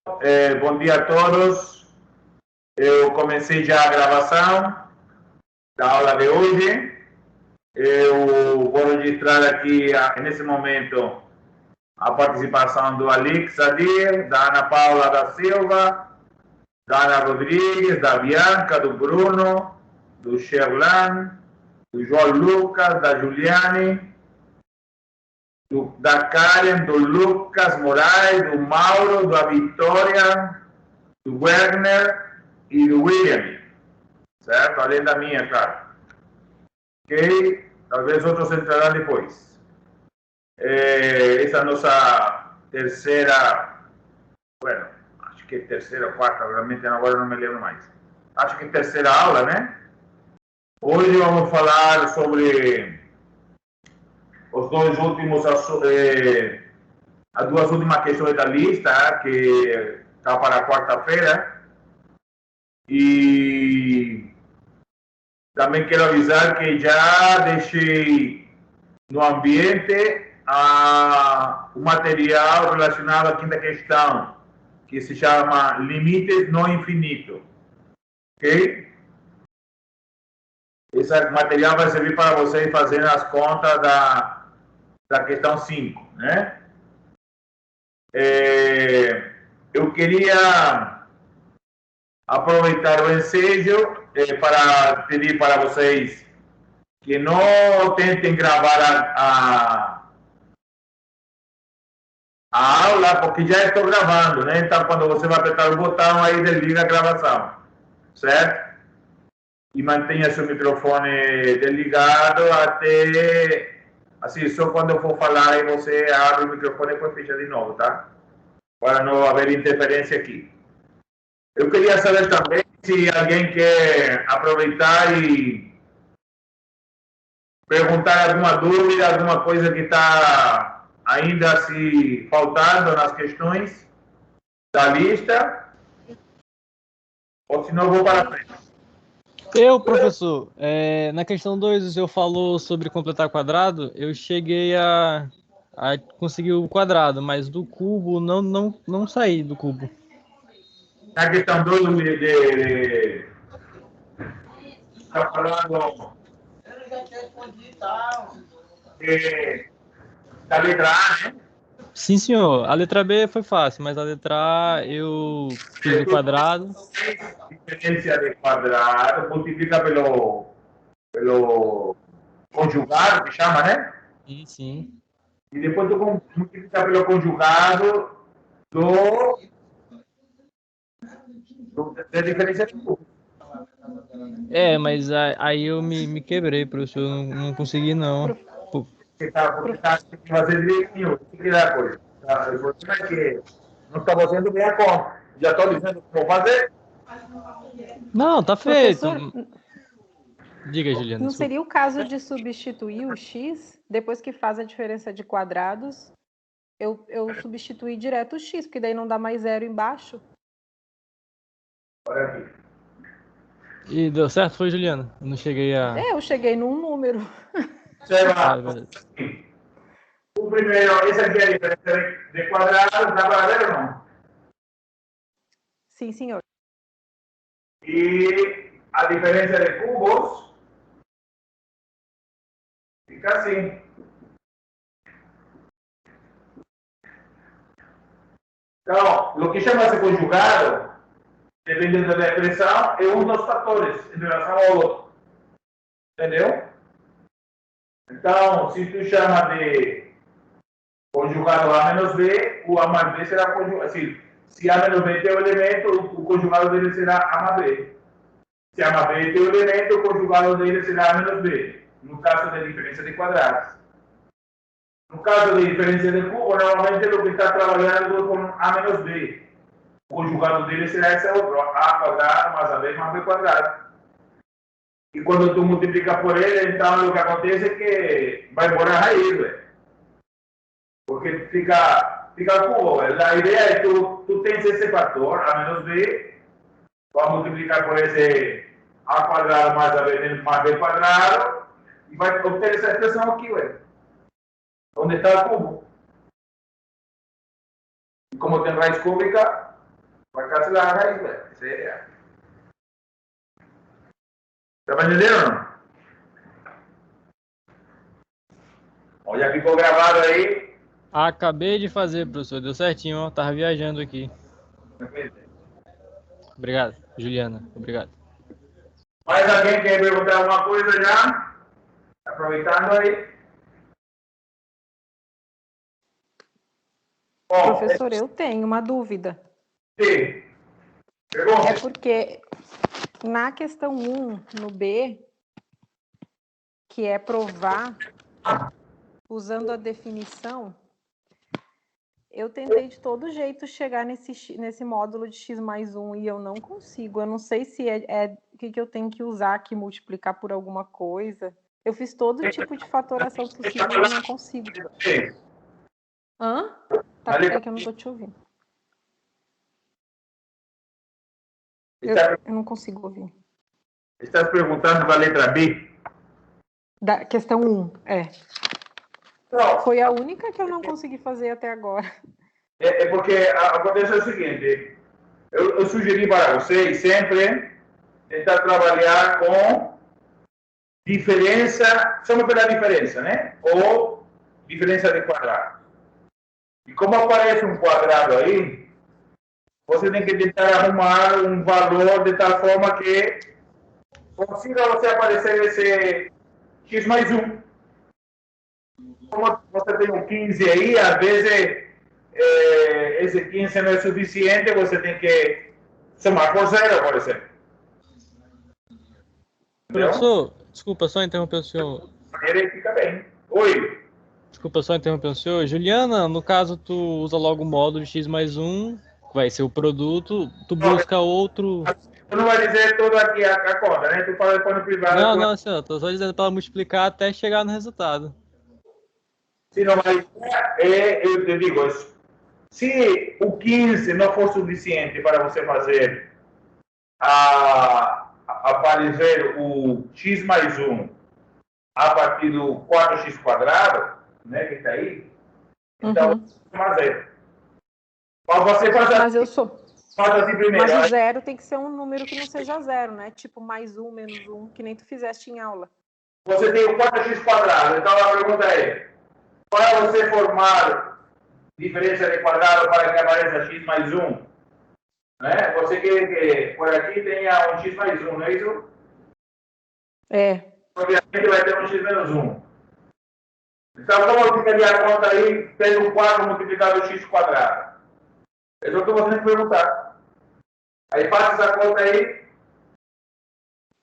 Bom dia a todos. Eu comecei já a gravação da aula de hoje. Eu vou registrar aqui, nesse momento, a participação do Alex Adir, da Ana Paula da Silva, da Ana Rodrigues, da Bianca, do Bruno, do Sherlan, do João Lucas, da Juliane, da Karen, do Lucas Moraes, do Mauro, da Vitória, do Werner e do William, certo? Além da minha, claro. Ok? Talvez outros entrarão depois. Essa é a nossa terceira, bueno, acho que é terceira ou quarta, realmente agora não me lembro mais. Acho que é terceira aula, né? Hoje vamos falar sobre os dois últimos, as duas últimas questões da lista, que está para quarta-feira. E também quero avisar que já deixei no ambiente o material relacionado à quinta questão, que se chama Limites no Infinito. Ok? Esse material vai servir para vocês fazerem as contas da questão 5, né? Eu queria aproveitar o ensejo para pedir para vocês que não tentem gravar a aula, porque já estou gravando, né? Então, quando você vai apertar o botão, aí desliga a gravação, certo? E mantenha seu microfone desligado até, assim, só quando eu for falar, aí você abre o microfone e depois fecha de novo, tá? Para não haver interferência aqui. Eu queria saber também se alguém quer aproveitar e perguntar alguma dúvida, alguma coisa que está ainda se faltando nas questões da lista, ou se não, vou para frente. Professor, na questão 2, o senhor falou sobre completar quadrado, eu cheguei a conseguir o quadrado, mas do cubo não saí do cubo. Na questão 2, está falando da letra A, né? Sim, senhor. A letra B foi fácil, mas a letra A eu fiz o quadrado. Diferença de quadrado, multiplica pelo conjugado, que chama, né? Sim, sim. E depois tu multiplica pelo conjugado da diferença de cubo. Mas aí eu me quebrei, professor. Não consegui, não. Porque tá tem que fazer direitinho, tem que dar coisa. Tá? O problema é que não está fazendo bem a conta. Já estou dizendo como fazer. Não, tá feito. Professor, Diga, Juliana. não Desculpa. seria o caso de substituir o x, depois que faz a diferença de quadrados, eu substituir direto o x, porque daí não dá mais zero embaixo? Olha aqui. E deu certo, foi, Juliana? Eu não cheguei a... Eu cheguei num número. Observa. O primeiro, esse aqui é a diferença de quadrados, dá para ver ou não? Sim, senhor. E a diferença de cubos fica assim. Então, o que chama-se conjugado, dependendo da expressão, é um dos fatores em relação ao outro. Entendeu? Então, se tu chama de conjugado A menos B, o A mais B será conjugado. Assim, se A menos B tem um elemento, o conjugado dele será A mais B. Se A mais B tem um elemento, o conjugado dele será A menos B. No caso da diferença de quadrados. No caso de diferença de cubo, normalmente o que está trabalhando com A menos B. O conjugado dele será esse outro, A quadrado mais AB mais B quadrado. E quando tu multiplica por ele, então o que acontece é que vai embora a raiz, velho. Porque fica cubo, velho. A ideia é que tu tens esse fator, A menos B, vai multiplicar por esse A quadrado mais AB mais B quadrado, e vai obter essa expressão aqui, velho. Onde está o cubo. E como tem raiz cúbica, Vai cancelar a raiz, velho. Isso aí é. Tá me entendendo ou não? Olha, ficou gravado aí. Acabei de fazer, professor. Deu certinho, ó. Tava viajando aqui. Obrigado, Juliana. Obrigado. Mais alguém quer perguntar alguma coisa já? Aproveitando aí. Bom, Professor, eu tenho uma dúvida. sim. Pergunta. É porque na questão 1, no B, que é provar usando a definição, eu tentei de todo jeito chegar nesse módulo de x mais 1 e eu não consigo. Eu não sei se o que eu tenho que usar aqui, multiplicar por alguma coisa. Eu fiz todo tipo de fatoração possível e eu não consigo. Sim. Hã? Tá, é que eu não tô te ouvindo. Eu não consigo ouvir. Estás perguntando da letra B? Da questão 1, é. Não. Foi a única que eu não consegui fazer até agora. É porque acontece o seguinte, eu sugeri para vocês sempre tentar trabalhar com diferença, soma pela diferença, né? Ou diferença de quadrado. E como aparece um quadrado aí, você tem que tentar arrumar um valor de tal forma que consiga você aparecer esse x mais 1. Como você tem um 15 aí, às vezes esse 15 não é suficiente, você tem que somar por zero, por exemplo. Entendeu? Professor, desculpa só interromper o senhor. Ele fica bem. Oi. Desculpa só interromper o senhor. Juliana, no caso, tu usa logo o módulo de x mais 1, vai ser o produto, tu busca outro... Tu não vai dizer tudo aqui a conta, né? Tu fala depois no privado. Não, senhor, tô só dizendo para multiplicar até chegar no resultado. Se não vai, eu te digo, se o 15 não for suficiente para você fazer aparecer o x mais 1 a partir do 4x quadrado, né, que está aí, então você faz zero. Mas você faz assim, Mas eu sou. faz assim primeiro. Mas o zero tem que ser um número que não seja zero, né? Tipo mais 1, menos 1, que nem tu fizeste em aula. Você tem o 4x quadrado, então a pergunta é, para você formar diferença de quadrado para que apareça x mais 1, né? Você quer que por aqui tenha um x mais 1, não é isso? É. Obviamente vai ter um x menos 1. Então, como ficaria a conta aí, tendo 4 multiplicado por x quadrado? É o que você tem que perguntar. Aí faz essa conta aí,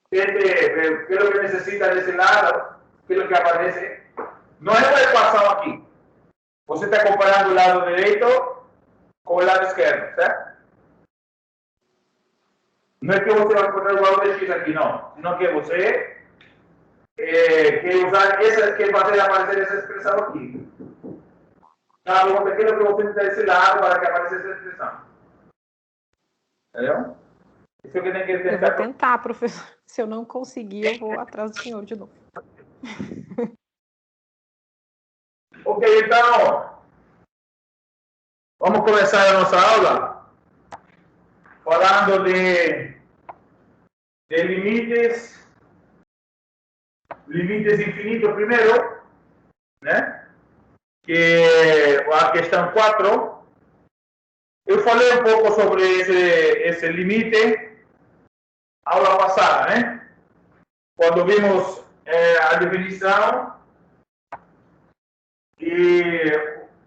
pelo que necessita desse lado, pelo que aparece. Não é uma equação aqui. Você está comparando o lado direito com o lado esquerdo, certo? Não é que você vai encontrar o valor de x aqui, não. Senão que você quer usar quer fazer aparecer essa expressão aqui. Tá, vamos ter que você desse lado para que apareça essa expressão. Entendeu? Isso que tem que tentar. Eu vou tentar, professor. Se eu não conseguir, eu vou atrás do senhor de novo. Ok, então, vamos começar a nossa aula falando de limites infinitos primeiro, né? Que é a questão 4. Eu falei um pouco sobre esse limite aula passada, né? Quando vimos a definição e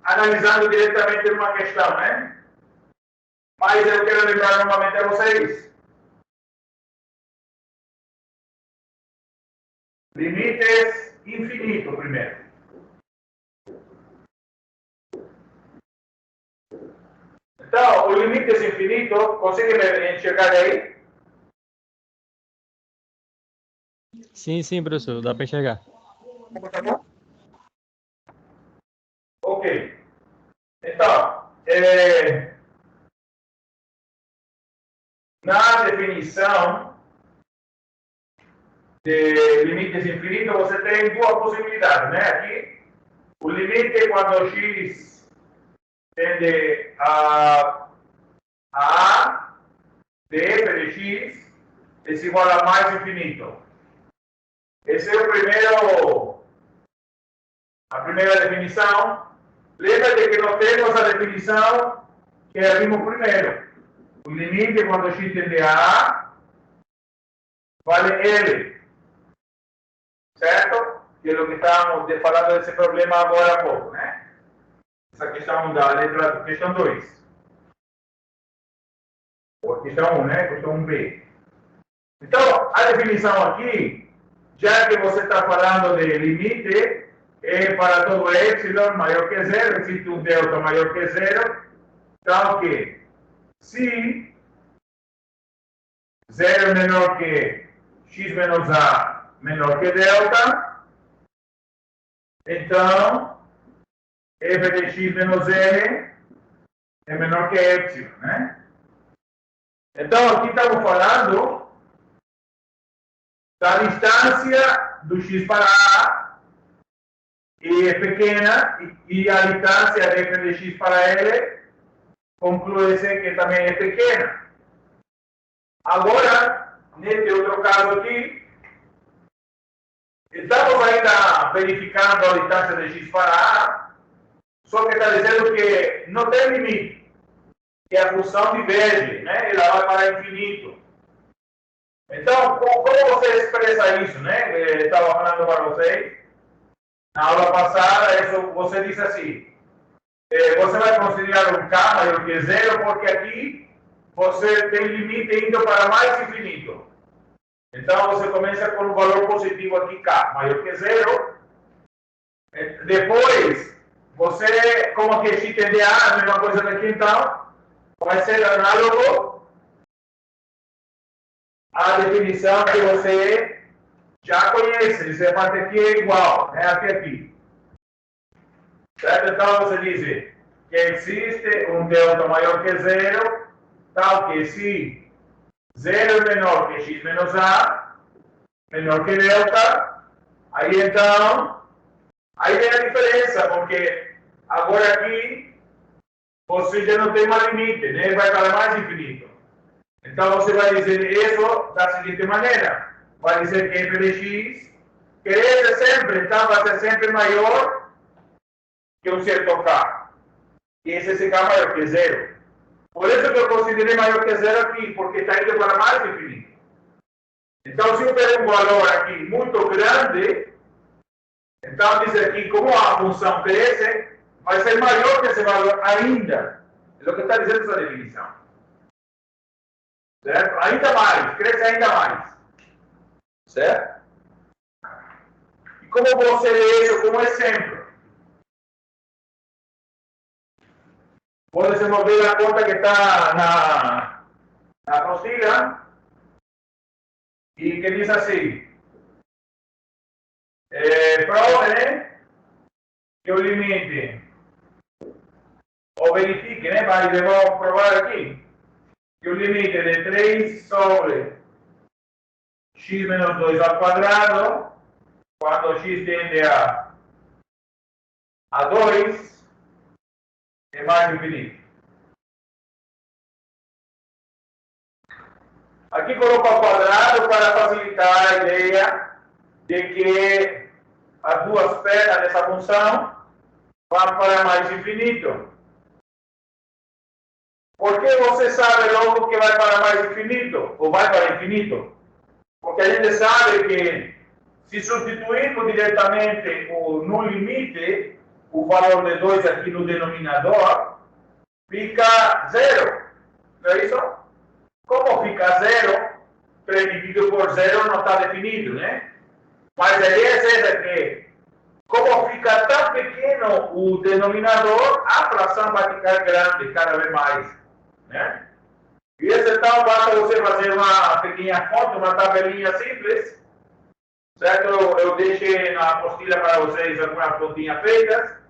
analisando diretamente uma questão, né? Mas eu quero lembrar novamente a vocês. Limites infinitos primeiro. Então, o limites infinito, consegue enxergar aí? Sim, professor, dá para enxergar. Ok. Então, na definição de limites infinitos, você tem duas possibilidades, né? Aqui, o limite quando x tende a A, de f de x es igual a más infinito. Ese es a primera definición. Lembra-te que nós temos a definição que vimos primeiro. O limite quando x tende a A vale L. Certo? Que é o que estávamos falando desse problema agora há pouco, né? Essa questão da letra, questão 2. Ou questão 1, né? Questão 1b. Então, a definição aqui, já que você está falando de limite, é para todo epsilon maior que zero, existe um delta maior que zero, então que se zero é menor que x menos a menor que delta, então f de x menos n é menor que epsilon, né? Então aqui estamos falando da distância do x para a e é pequena, e a distância de f de x para L conclui-se que também é pequena. Agora, nesse outro caso aqui, estamos ainda verificando a distância de x para A, só que está dizendo que não tem limite, que a função diverge, né? Ela vai para infinito. Então, como você expressa isso, né? Eu estava falando para vocês, na aula passada, você disse assim, você vai considerar um k maior que zero, porque aqui você tem limite indo para mais infinito. Então, você começa com um valor positivo aqui, k maior que zero. Depois, você, como aqui x tende a A, a mesma coisa daqui, então, vai ser análogo à definição que você já conhece. Essa parte aqui é igual, né? Aqui. Certo? Então, você diz que existe um delta maior que zero, tal que se zero é menor que x menos a, menor que delta, aí então, aí vem a diferença, porque agora aqui você já não tem mais limite, né? Vai para mais infinito. Então você vai dizer isso da seguinte maneira, vai dizer que f de x cresce sempre, então vai ser sempre maior que um certo k. E esse k maior que zero. Por isso que eu considerei maior que zero aqui, porque está indo para mais infinito. Então, se eu pego um valor aqui muito grande, então diz aqui, como a função cresce, vai ser maior que esse valor ainda. É o que está dizendo essa definição. Certo? Ainda mais, cresce ainda mais. Certo? E como você lê isso como exemplo? Pode se mover a conta que está na apostila e que diz assim, prove que o limite, ou verifique, né, mas vamos provar aqui, que o limite de 3 sobre x menos 2 ao quadrado, quando x tende a 2, é mais infinito. Aqui coloco ao quadrado para facilitar a ideia de que as duas pernas dessa função vão para mais infinito. Por que você sabe logo que vai para mais infinito? Ou vai para infinito? Porque a gente sabe que se substituirmos diretamente no limite, o valor de 2 aqui no denominador, fica zero. Não é isso? Como fica zero, 3 dividido por zero não está definido, né? Mas a ideia é essa que, como fica tão pequeno o denominador, a fração vai ficar grande cada vez mais, né? E esse então, basta você fazer uma pequena conta, uma tabelinha simples, certo? Eu deixei na apostila para vocês algumas continhas feitas,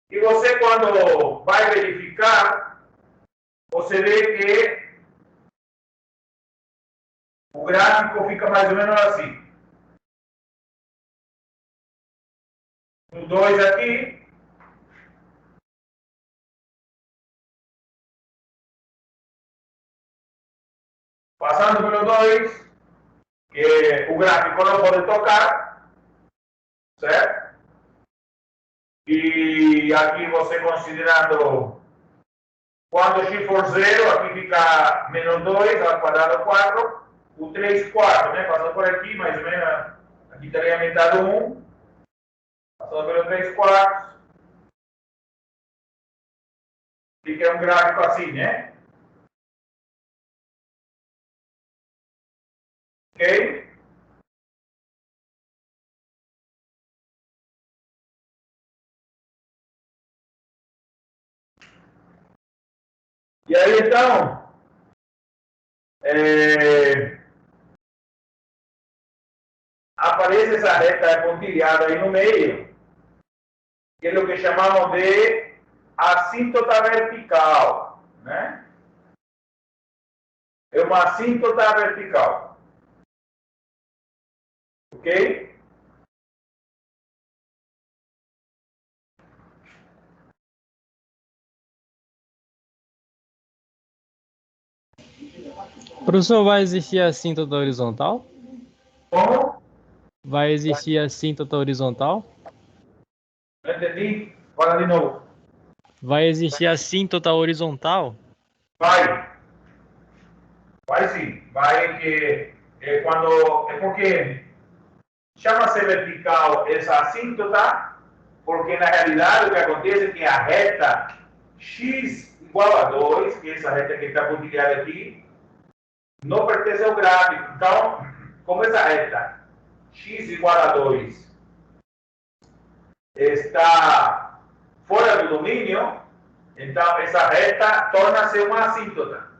e você, quando vai verificar, você vê que o gráfico fica mais ou menos assim. O 2 aqui, Passando pelo 2, que o gráfico não pode tocar, certo? E aqui você considerando, quando x for 0, aqui fica menos 2 ao quadrado 4, o 3 quarto, né? Passando por aqui, mais ou menos, aqui estaria metade do 1, passando pelo 3 quartos, fica um gráfico assim, né? Ok? E aí, então, aparece essa reta pontilhada aí no meio, que é o que chamamos de assíntota vertical, né? É uma assíntota vertical. Ok? Professor, vai existir a assíntota horizontal? Como? Vai existir a assíntota horizontal? Não entendi? Fala de novo. Vai existir a assíntota horizontal? Vai. Vai sim. Vai que quando... É porque chama-se vertical essa assíntota, porque na realidade o que acontece é que a reta x igual a 2, que é essa reta que está pontilhada aqui, não pertence ao gráfico. Então, como essa reta x igual a 2 está fora do domínio, então essa reta torna-se uma assíntota.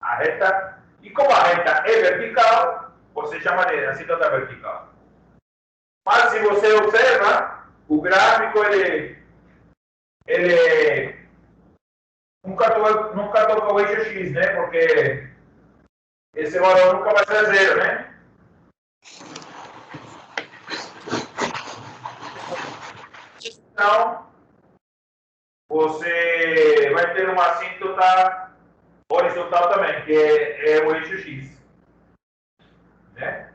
A reta, e como a reta é vertical, você chama de assíntota vertical. Mas se você observa, o gráfico ele nunca toca o eixo x, né? Porque esse valor nunca vai ser 0, né? Então, você vai ter uma assíntota horizontal também, que é o eixo x, né?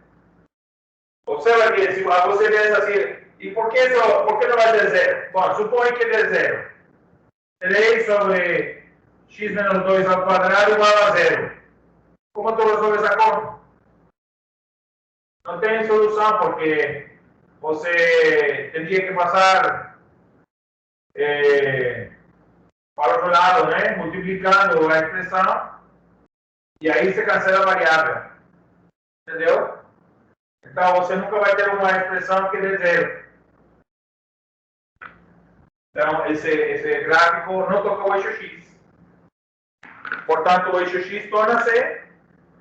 Observa que se você pensa assim, e por que não vai ter 0? Bom, supõe que dê 0. 3 sobre x menos 2 ao quadrado igual a 0. Como tu resolve essa conta? Não tem solução, porque você teria que passar para o outro lado, né? Multiplicando a expressão, e aí você cancela a variável. Entendeu? Então você nunca vai ter uma expressão que dê 0. Então esse gráfico não toca o eixo x. Portanto, o eixo x torna-se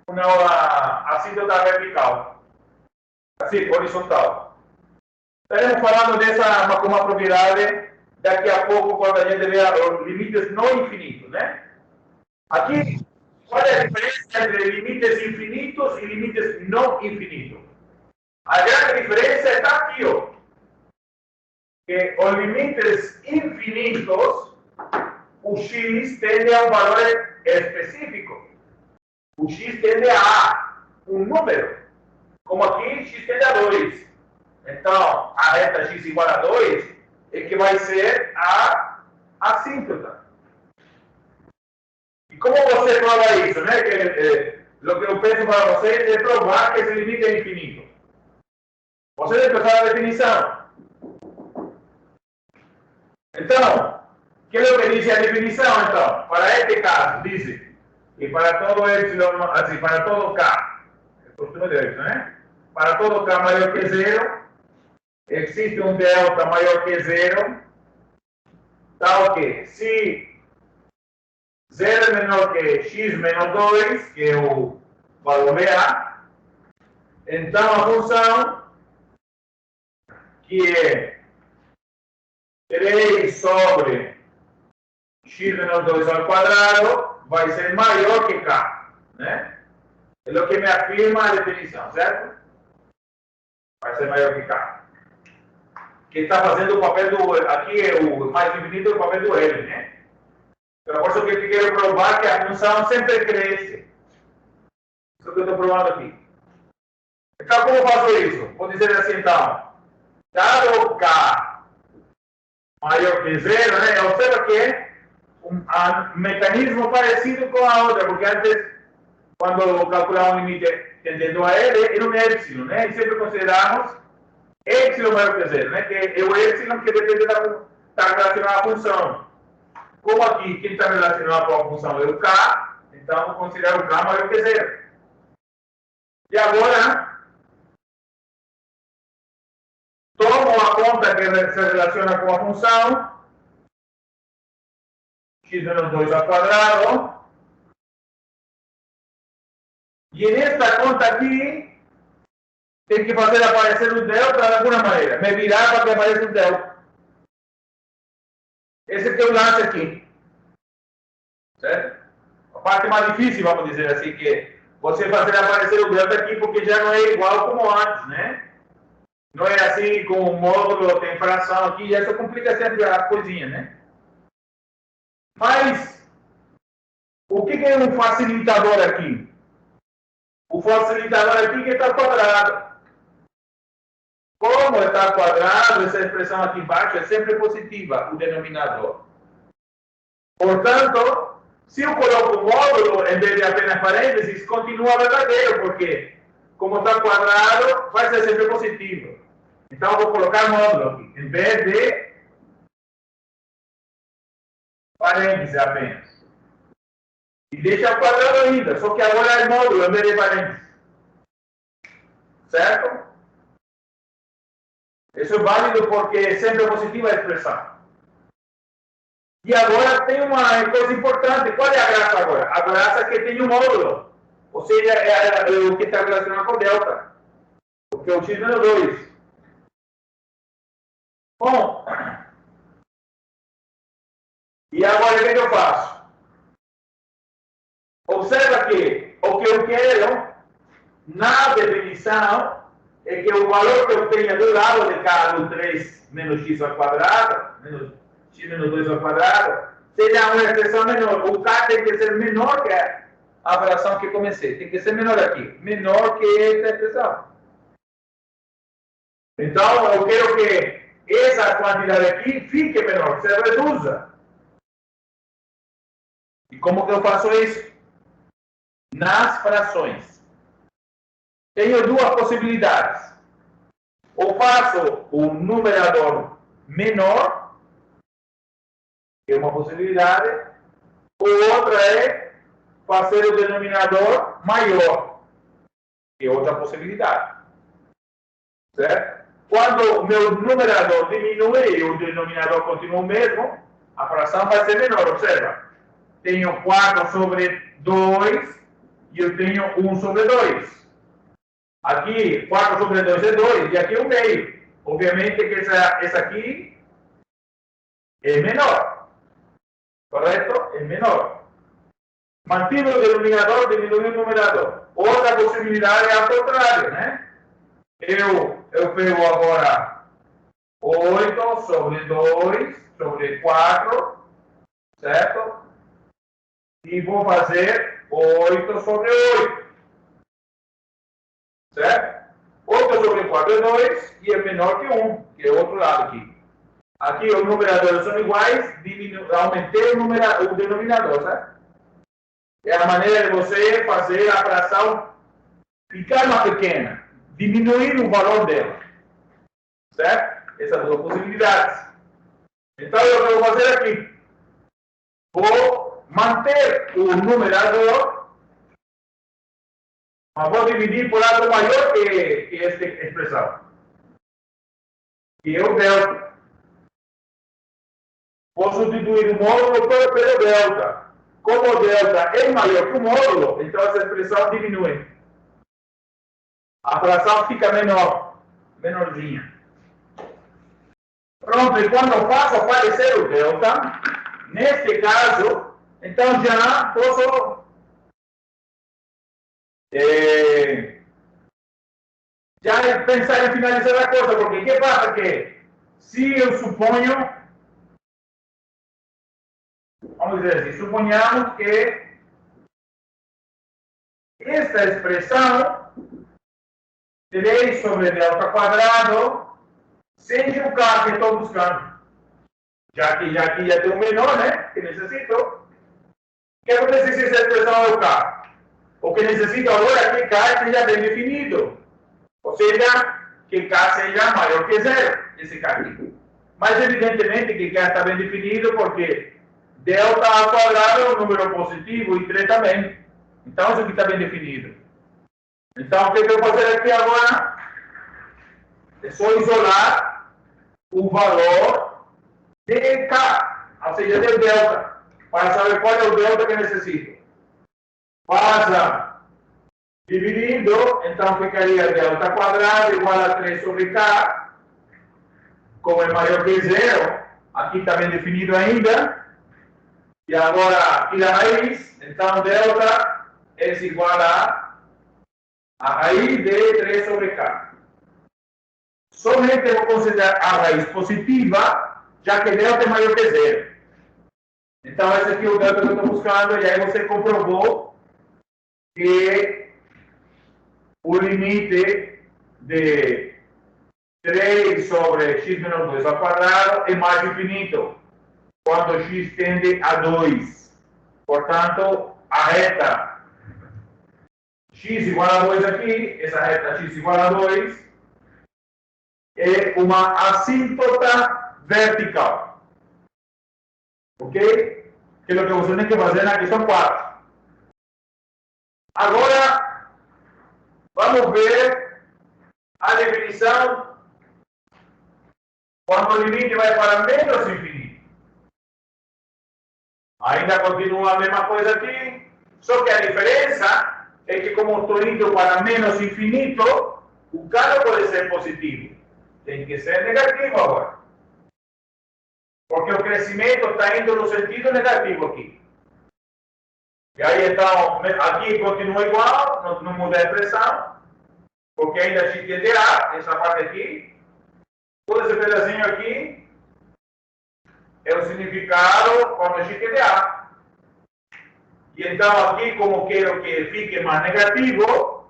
uma assíntota vertical. Assim, horizontal. Estaremos falando dessa uma propriedade daqui a pouco, quando a gente vê os limites não infinitos, né? Aqui, qual é a diferença entre limites infinitos e limites não infinitos? A grande diferença está aqui, ó. Que os limites infinitos, o x tende a um valor específico. O x tende a um número. Como aqui, x tende a 2. Então, a reta x igual a 2 é que vai ser a assíntota. E como você prova isso, né? O que eu penso para vocês é provar que esse limite é infinito. Vocês pensaram a definição. Então, o que é o que diz a definição, então? Para este caso, diz, e para todo epsilon, assim, para todo k, é costume de isso, né? Para todo k maior que 0, existe um delta maior que 0, tal que se 0 é menor que x menos 2, que é o valor A, então a função, que é 3 sobre x menos 2 ao quadrado, vai ser maior que k, né? É o que me afirma a definição, certo? Vai ser maior que k. Quem está fazendo o papel do... Aqui é o mais infinito, o papel do L, né? Então, por isso que eu quero provar que a função sempre cresce. Isso que eu estou provando aqui. Então, como eu faço isso? Vou dizer assim, então. Dado K maior que zero, né? Observa que é um mecanismo parecido com a outra, porque antes, quando calculamos o limite tendendo a L, era um epsilon, né? E sempre consideramos epsilon maior que zero, né? Que é o epsilon que depende da relacionado à função. Como aqui, quem está relacionado com a função é o K, então vou considerar o K maior que zero. E agora, tomo a conta que se relaciona com a função, x menos 2 ao quadrado, e nesta conta aqui, tem que fazer aparecer o delta de alguma maneira, me virar para que apareça o delta. Esse é o lance aqui. Certo? A parte mais difícil, vamos dizer assim, que é você fazer aparecer o delta aqui, porque já não é igual como antes, né? Não é assim com o módulo, tem fração aqui, e isso complica sempre a coisinha, né? Mas, o que é um facilitador aqui? O facilitador aqui que está quadrado. Como está quadrado, essa expressão aqui embaixo é sempre positiva, o denominador. Portanto, se eu coloco o módulo em vez de apenas parênteses, continua verdadeiro, porque como está quadrado, vai ser sempre positivo. Então, vou colocar módulo aqui, em vez de parênteses apenas. E deixa o quadrado ainda, só que agora é módulo em vez de parênteses. Certo? Isso é válido porque sempre é positiva a expressão. E agora tem uma coisa importante. Qual é a graça agora? A graça é que tem um módulo. Ou seja, é o que está relacionado com delta. Porque é o x menos 2. Bom. E agora o que eu faço? Observa que o que eu quero na definição é que o valor que eu tenho do lado de cá do 3 menos x ao quadrado, x menos 2 ao quadrado, seja uma expressão menor. O K tem que ser menor que a fração que comecei. Tem que ser menor aqui. Menor que essa expressão. Então, eu quero que essa quantidade aqui fique menor, se reduza. E como que eu faço isso? Nas frações. Tenho duas possibilidades. Ou faço o numerador menor, que é uma possibilidade, ou outra é fazer o denominador maior, que é outra possibilidade. Certo? Quando o meu numerador diminui e o denominador continua o mesmo, a fração vai ser menor. Observa. Tenho 4 sobre 2 e eu tenho 1 sobre 2. Aqui, 4 sobre 2 é 2 e aqui é 1 meio. Obviamente que essa aqui é menor. Correto? É menor. Mantive o denominador, diminui o numerador. Outra possibilidade é ao contrário, né? Eu pego agora 8 sobre 2 sobre 4, certo? E vou fazer 8 sobre 8. Certo? 8 sobre 4 é 2 e é menor que 1, que é o outro lado aqui. Aqui os numeradores são iguais, aumentei o denominador, certo? É a maneira de você fazer a fração ficar mais pequena, diminuir o valor dela. Certo? Essas duas possibilidades. Então, o que eu vou fazer aqui? Vou manter o numerador, mas vou dividir por algo maior que esta expressão, que é o delta. Vou substituir o módulo pelo delta. Como o delta é maior que o módulo, então essa expressão diminui. A fração fica menor, menorzinha. Pronto, e quando eu faço aparecer o delta, neste caso, então já posso já pensar em finalizar a coisa, porque o que passa que se eu suponho, vamos dizer assim, suponhamos que esta expressão 3 sobre delta quadrado, seja o K que estou buscando. Já que já tem um menor, né? Que necessito. O que acontece se essa expressão é o K? O que necessito agora é que K seja bem definido. Ou seja, que K seja maior que zero, esse K aqui. Mas evidentemente que K está bem definido porque delta ao quadrado é um número positivo e 3 também. Então isso aqui está bem definido. Então o que eu vou fazer aqui agora? É só isolar o valor de K, ou seja, de delta, para saber qual é o delta que necessito. Passa dividindo, então ficaria delta quadrado igual a 3 sobre K, como é maior que zero, aqui está bem definido ainda, e agora aqui a raiz, então delta é igual a raiz de 3 sobre K. Somente vou considerar a raiz positiva, já que delta é maior que zero. Então esse aqui é o delta que eu estou buscando, e aí você comprovou que o limite de 3 sobre x menos 2 ao quadrado é mais infinito, quando x tende a 2. Portanto, a reta x igual a 2 aqui, essa reta x igual a 2, é uma assíntota vertical. Ok? Que é o que você tem que fazer na questão 4. Agora, vamos ver a definição quando o limite vai para menos infinito. Ainda continua a mesma coisa aqui, só que a diferença é que como estou indo para menos infinito, o K não pode ser positivo. Tem que ser negativo agora. Porque o crescimento está indo no sentido negativo aqui. E aí então, aqui continua igual, não muda a expressão, porque ainda x tende a, essa parte aqui. Todo esse pedacinho aqui é o significado quando x tende a. E então aqui, como quero que fique mais negativo,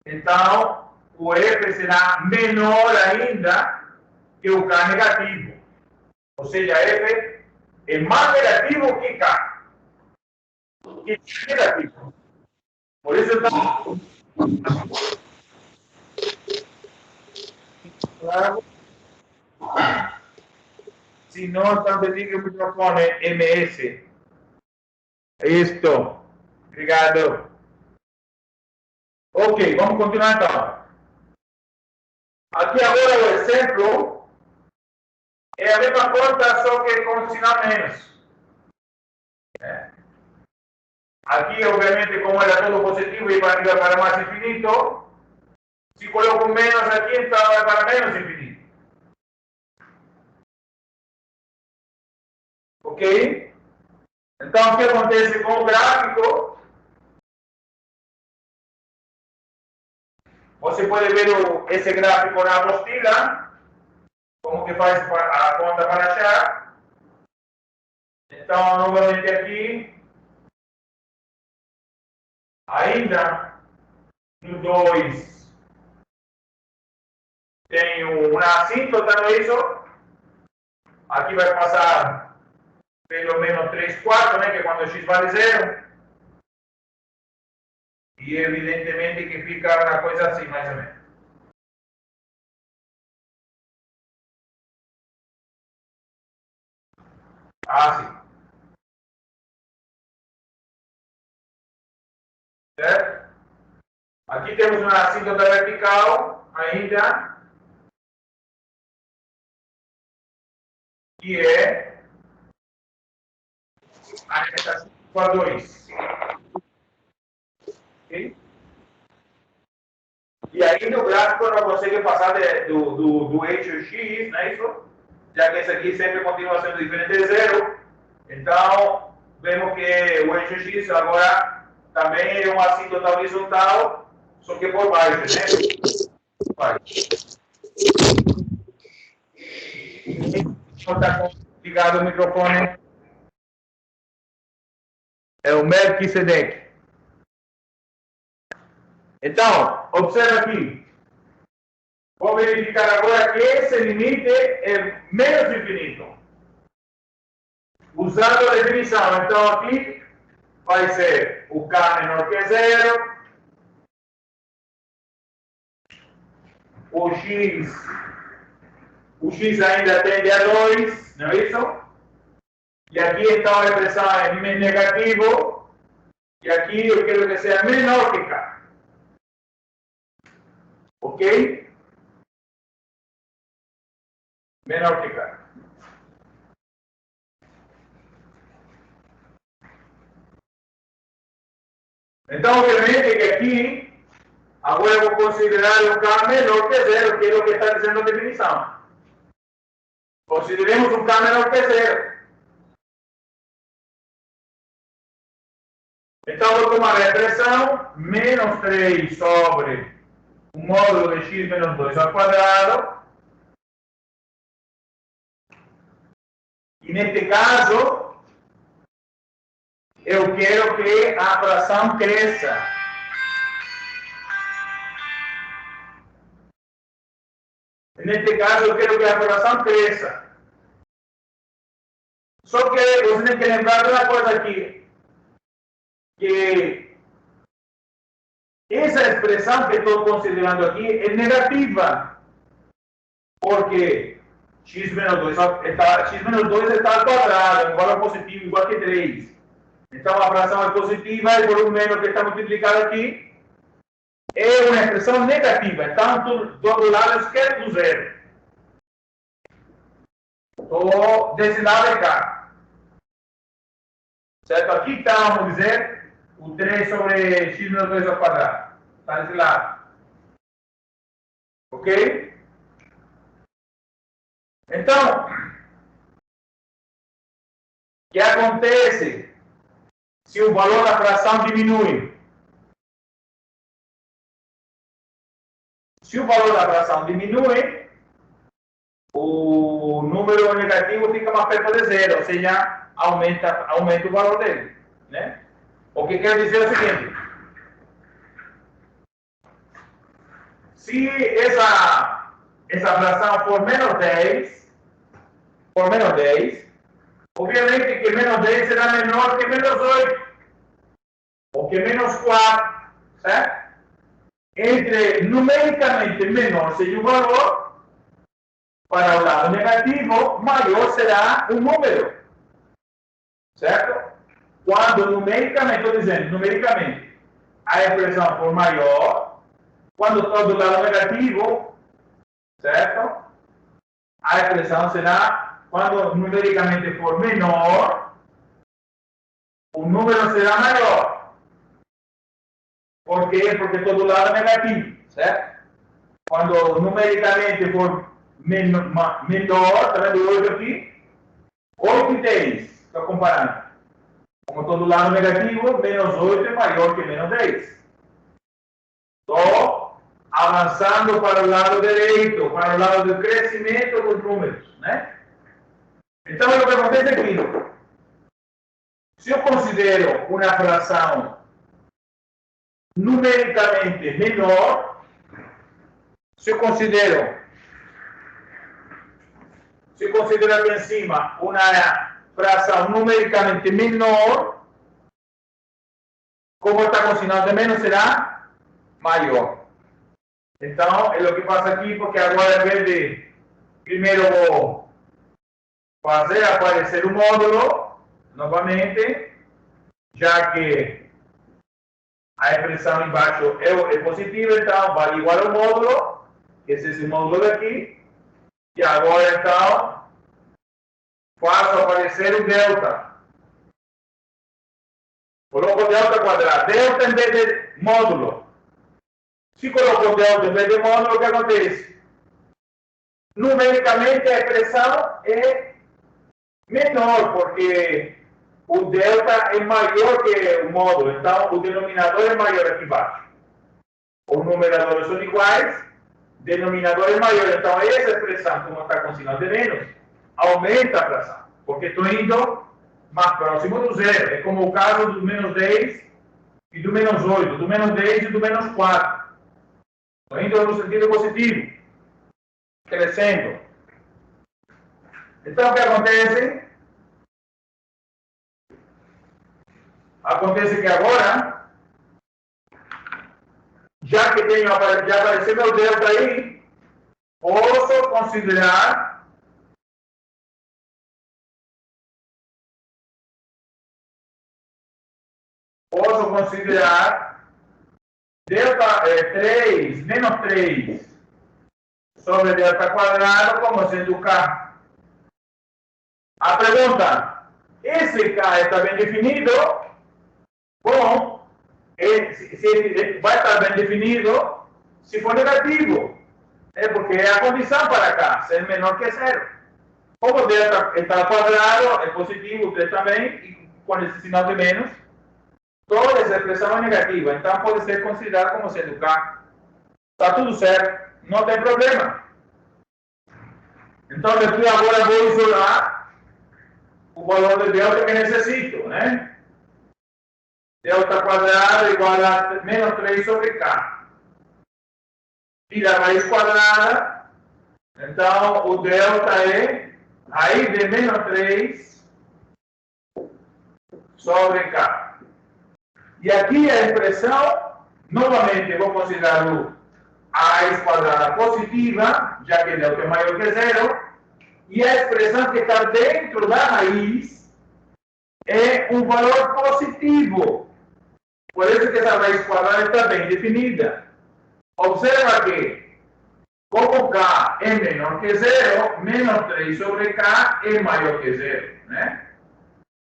então o F será menor ainda que o K negativo. Ou seja, F é mais negativo que K. Que negativo. Por isso, então, claro, se não, então desligue o microfone MS. Isto. Obrigado. Ok, vamos continuar então. Aqui agora o exemplo é a mesma conta, só que com sinal menos. Aqui, obviamente, como era todo positivo e vai para mais infinito, se coloco menos aqui, então vai para menos infinito. Ok? Então, o que acontece com o gráfico? Você pode ver esse gráfico na apostila, como que faz a conta para achar. Então, novamente aqui, ainda no 2, tenho uma assíntota, não é isso? Aqui vai passar pelo menos 3 quartos, né, que é quando x vale 0. E evidentemente que fica uma coisa assim, mais ou menos. Assim. Certo? Aqui temos uma assíntota vertical ainda, que é a reta 5 a 2. Okay? E aí no gráfico não consegue passar do eixo X, não é isso? Já que esse aqui sempre continua sendo diferente de zero. Então, vemos que o eixo X agora também é uma assíntota horizontal, só que por baixo, né? Por baixo. Está ligado o microfone. É o Melquisedeque. Então, observa aqui. Vou verificar agora que esse limite é menos infinito. Usando a definição, então aqui vai ser o K menor que 0, o X ainda tende a 2, não é isso? E aqui então a expressão é negativo, e aqui eu quero que seja menor que K. Ok? Menor que K. Então, obviamente que aqui, agora eu vou considerar um K menor que 0, que é o que está dizendo a definição. Consideremos um K menor que 0. Então, vou tomar a expressão menos 3 sobre o módulo de x menos 2 ao quadrado. E neste caso, eu quero que a fração cresça. Neste caso, eu quero que a fração cresça. Só que você tem que lembrar de uma coisa aqui. Que essa expressão que estou considerando aqui é negativa. Porque x menos 2 está ao quadrado, igual a positivo, igual que 3. Então a fração é positiva e por um menos que está multiplicado aqui é uma expressão negativa. Então do lado esquerdo do zero. Estou desse lado de cá. Certo? Aqui está, vamos dizer, o 3 sobre x menos 2 ao quadrado. Está desse lado. Ok? Então, o que acontece se o valor da fração diminui? Se o valor da fração diminui, o número negativo fica mais perto de zero, ou seja, aumenta o valor dele. Né? O que quer dizer é o seguinte: se essa fração for menos 10, obviamente que menos 10 será menor que menos 8, ou que menos 4, certo? Entre numericamente menor seja o valor, para o lado negativo, maior será o número, certo? Quando numericamente, estou dizendo, numericamente, a expressão for maior, quando estou do lado negativo, certo? A expressão será, quando numericamente for menor, o número será maior. Por quê? Porque estou do lado negativo, certo? Quando numericamente for menor, está vendo 8 aqui? 8 e 10, estou comparando. Como estou do lado negativo, menos 8 é maior que menos 10. Estou avançando para o lado direito, para o lado do crescimento dos números, né? Então, o que acontece aqui? Se eu considero uma fração numericamente menor, se eu considero aqui em cima uma fração numericamente menor, como está com sinal de menos, será maior. Então, é o que faço aqui, porque agora, em vez de primeiro vou fazer aparecer o módulo, novamente, já que a expressão embaixo é positiva, então vale igual ao módulo, que é esse módulo daqui, e agora, então, faço aparecer o delta. Coloco delta quadrado. Delta em vez de módulo. Se coloco delta em vez de módulo, o que acontece? Numericamente, a expressão é menor, porque o delta é maior que o módulo. Então, o denominador é maior aqui embaixo. Os numeradores são iguais, denominador é maior. Então, essa expressão, como está com sinal de menos, aumenta a fração, porque estou indo mais próximo do zero. É como o caso do menos 10 e do menos 8, do menos 10 e do menos 4. indo no sentido positivo, crescendo. Então, o que acontece? Acontece que agora, já que já apareceu meu delta aí, posso considerar delta 3 menos 3 sobre delta quadrado como sendo K. A pergunta, esse K está bem definido? Bom, vai estar bem definido se for negativo, porque é a condição para K ser menor que zero. Como delta está ao quadrado, é positivo, T também, e com esse sinal de menos, toda essa expressão é negativa, então pode ser considerado como sendo K. Está tudo certo, não tem problema. Então, aqui agora vou isolar o valor de delta que necessito, né? Delta quadrado igual a menos 3 sobre K. Tira a raiz quadrada, então o delta é raiz de menos 3 sobre K. E aqui a expressão, novamente vou considerar a raiz quadrada positiva, já que delta é maior que zero, e a expressão que está dentro da raiz é um valor positivo. Por isso que essa raiz quadrada está bem definida. Observa que, como K é menor que zero, menos 3 sobre K é maior que zero, né?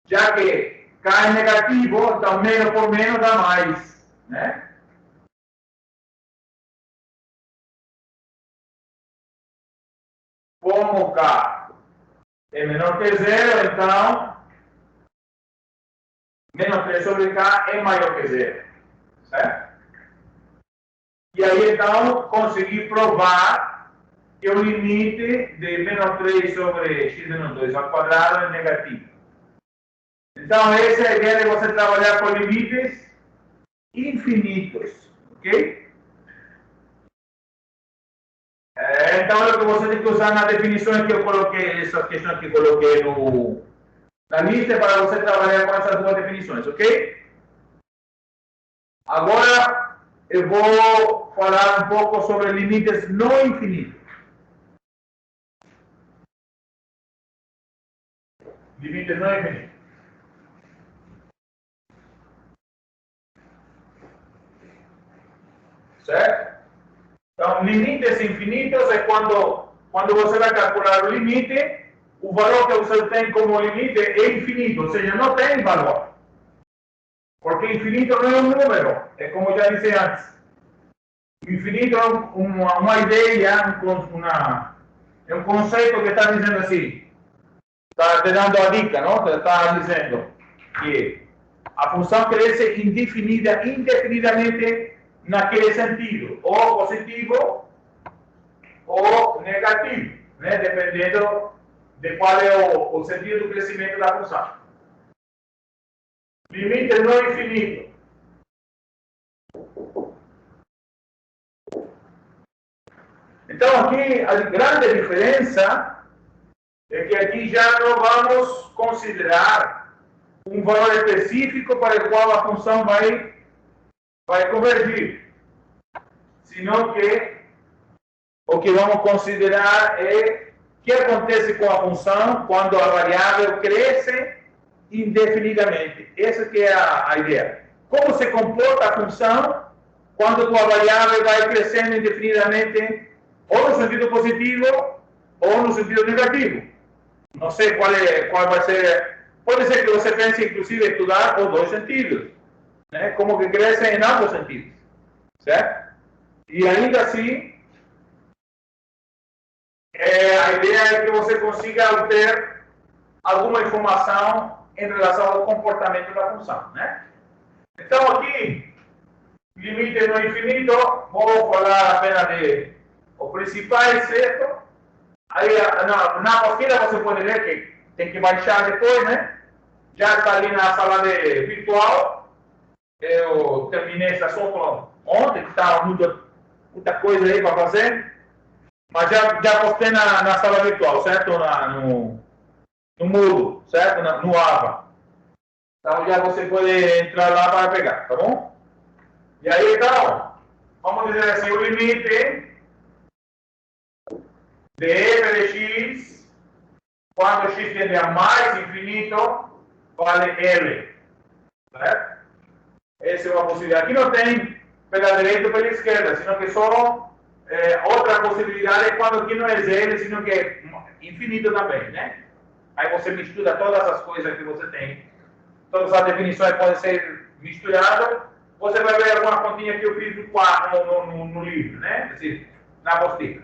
Já que K é negativo, então menos por menos dá mais, né? Como K é menor que zero, então menos 3 sobre K é maior que zero, certo? E aí, então, consegui provar que o limite de menos 3 sobre x menos 2 ao quadrado é negativo. Então, essa é a ideia de você trabalhar com limites infinitos, ok? Então, é o que você tem que usar nas definições que eu coloquei, essas questões que eu coloquei na lista, para você trabalhar com essas duas definições, ok? Agora, eu vou falar um pouco sobre limites não infinitos. Limites não infinitos. Certo? Então, limites infinitos é quando você vai calcular o limite, o valor que você tem como limite é infinito, ou seja, não tem valor. Porque infinito não é um número, é como já disse antes. Infinito é uma ideia, é um conceito que está dizendo assim, está te dando a dica, não? Está dizendo que a função cresce indefinidamente naquele sentido, ou positivo ou negativo, né? Dependendo de qual é o sentido do crescimento da função. Limite não infinito. Então, aqui a grande diferença é que aqui já não vamos considerar um valor específico para o qual a função vai convergir, senão que o que vamos considerar é o que acontece com a função quando a variável cresce indefinidamente. Essa que é a ideia. Como se comporta a função quando a variável vai crescendo indefinidamente, ou no sentido positivo ou no sentido negativo. Não sei qual vai ser. Pode ser que você pense, inclusive, estudar os dois sentidos, né? Como que cresce em ambos sentidos, certo? E ainda assim, a ideia é que você consiga obter alguma informação em relação ao comportamento da função, né? Então, aqui, limite no infinito, vou falar apenas de os principais, certo? Aí, na apostila você pode ver que tem que baixar depois, né? Já está ali na sala virtual. Eu terminei esse assunto ontem, que estava muito muita coisa aí para fazer. Mas já postei na sala virtual, certo? No Moodle, certo? No AVA. Então já você pode entrar lá para pegar, tá bom? E aí então, vamos dizer assim, o limite de f de x, quando x tende a mais infinito, vale L. Certo? Essa é uma possibilidade. Aqui não tem pela direita ou pela esquerda, sino que só outra possibilidade é quando aqui não é L, sino que é infinito também, né? Aí você mistura todas as coisas que você tem. Todas as definições podem ser misturadas. Você vai ver alguma continha que eu fiz no livro, né? Quer dizer, na apostila.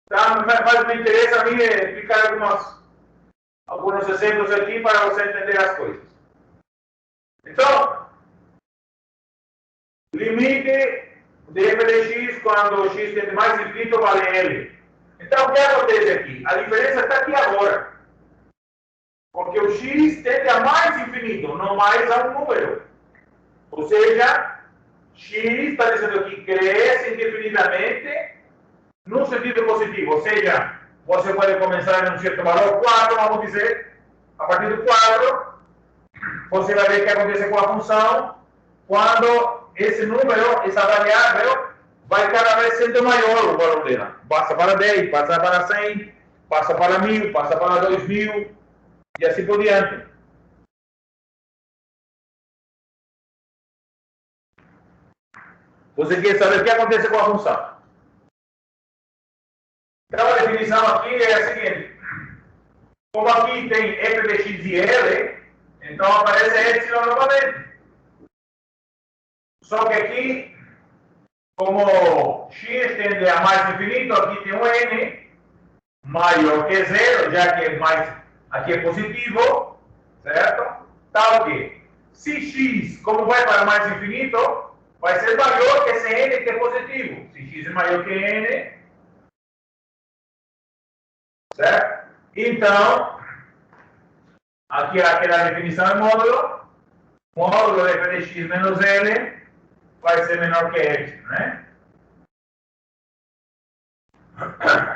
Então, mas o que interessa a mim é explicar alguns exemplos aqui para você entender as coisas. Então, limite de f de x quando x tende mais infinito vale L. Então, o que acontece aqui? A diferença está aqui agora. Porque o x tende a mais infinito, não mais a um número. Ou seja, x está dizendo aqui cresce indefinidamente no sentido positivo. Ou seja, você pode começar em um certo valor 4, vamos dizer, a partir do 4, você vai ver o que acontece com a função quando esse número, essa variável, vai cada vez sendo maior o valor dela. Passa para 10, passa para 100, passa para 1000, passa para 2000 e assim por diante. Você quer saber o que acontece com a função? Então a definição aqui é a seguinte. Como aqui tem f de x e L, então aparece epsilon novamente. Só que aqui, como x tende a mais infinito, aqui tem um n maior que zero, já que aqui é positivo, certo? Tal que, se x, como vai para mais infinito, vai ser maior que esse n que é positivo. Se x é maior que n, certo? Então, aqui aquela definição é módulo de f de x menos L vai ser menor que epsilon, né?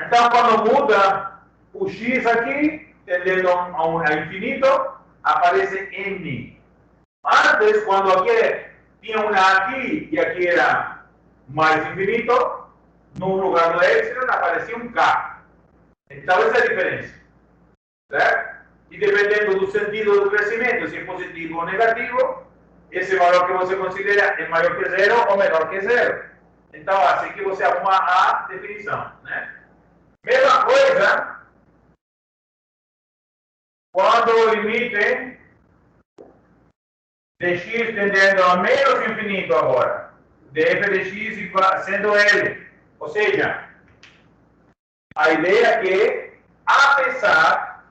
Então, quando muda o x aqui, tendendo a infinito, aparece n. Antes, quando aqui tinha uma aqui e aqui era mais infinito, no lugar do epsilon aparecia um k. Então, essa é a diferença. Certo? E dependendo do sentido do crescimento, se é positivo ou negativo, esse valor que você considera é maior que zero ou menor que zero. Então, assim que você arruma a definição, né? Mesma coisa, quando o limite de x tendendo a menos infinito agora, de f de x sendo L. Ou seja, a ideia é que, apesar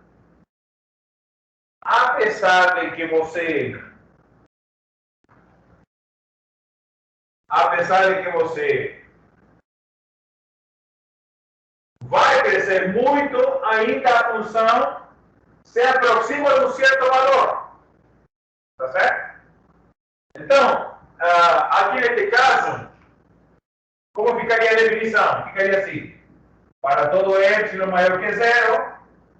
de que você vai crescer muito, ainda a função se aproxima de um certo valor. Tá certo? Então, aqui neste caso, como ficaria a definição? Ficaria assim. Para todo epsilon maior que zero,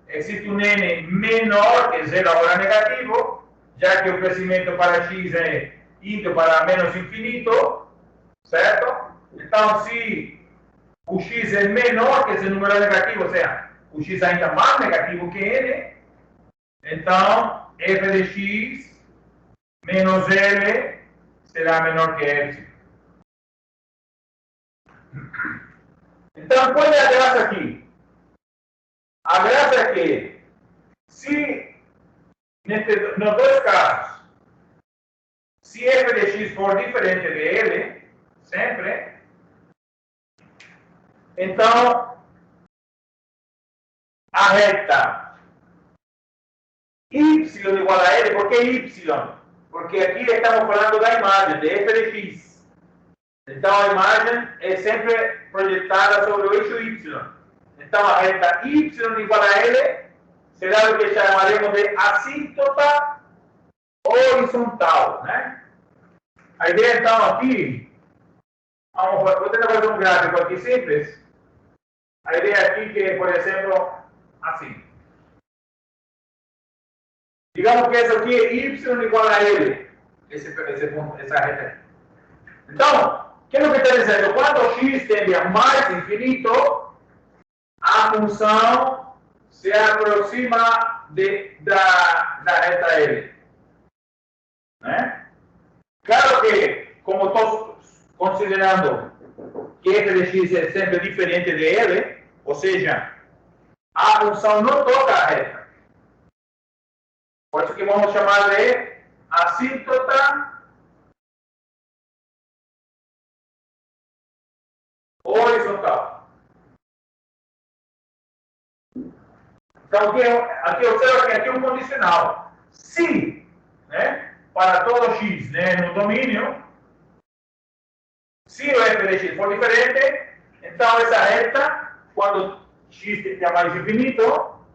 existe um n menor que zero, agora negativo, já que o crescimento para x é indo para menos infinito, certo? Então, se o x é menor que esse número negativo, ou seja, o x é ainda mais negativo que n, então f de x menos L será menor que epsilon. Então, qual é a graça aqui? A graça é que, se nos dois casos, se f de x for diferente de L, sempre, então, a reta y igual a L, por que y? Porque aqui estamos falando da imagem, de f de x. Então, a imagem é sempre projetada sobre o eixo y. Então, a reta y igual a L será o que chamaremos de assíntota horizontal, né? A ideia, então, aqui vou tentar fazer um gráfico aqui simples. A ideia aqui que é, por exemplo, assim. Digamos que isso aqui é y igual a L. Essa reta aqui. Então, o que é que está dizendo? Quando x tende a mais infinito, a função se aproxima da reta L. Né? Claro que, como estou considerando que f de x é sempre diferente de L, ou seja, a função não toca a reta. Por isso que vamos chamar de assíntota horizontal. Então, aqui observa que aqui é um condicional. Se, né, para todo x, né, no domínio, se o f de x for diferente, então essa reta, quando x é mais infinito,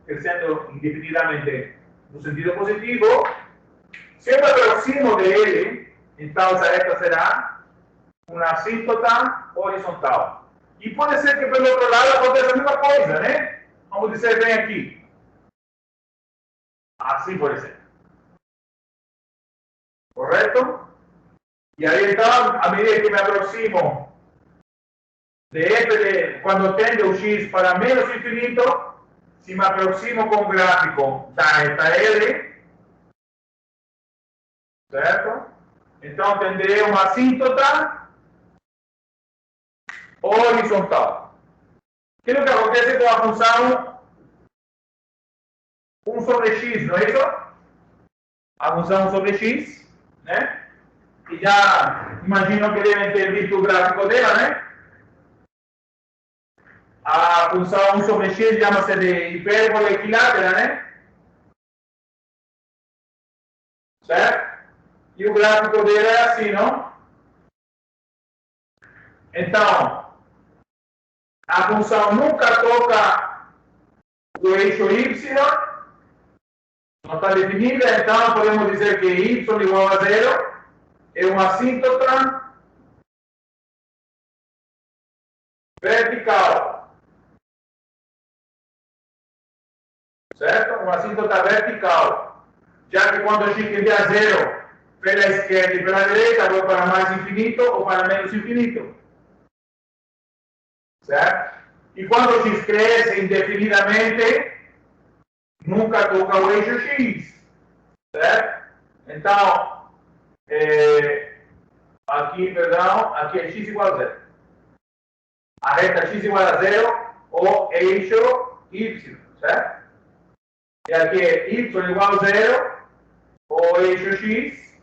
crescendo indefinidamente no sentido positivo, se eu me aproximo dele, então essa reta será uma assíntota horizontal. E pode ser que pelo outro lado aconteça a mesma coisa, né? Vamos dizer bem aqui. Assim, por exemplo. Correto? E aí, então, à medida que me aproximo de f quando tende o x para menos infinito, se me aproximo com o gráfico da reta L, certo? Então, tenderei uma assíntota horizontal. O que acontece com a função 1 sobre x, não é isso? A função 1 sobre x, né? E já imagino que devem ter visto o gráfico dela, né? A função 1 sobre x chama-se de hipérbole equilátera, né? Certo? E o gráfico dele é assim, não? Então, a função nunca toca o eixo y, não está definida, então podemos dizer que y igual a zero é uma assíntota vertical. Certo? Uma assíntota vertical. Já que quando x tende a zero pela esquerda e pela direita, vou para mais infinito ou para menos infinito. Certo? E quando x cresce indefinidamente, nunca toca o eixo x. Certo? Então, aqui, perdão, aqui é x igual a zero. A reta x igual a zero, o eixo y, certo? E aqui é y igual a zero, o eixo x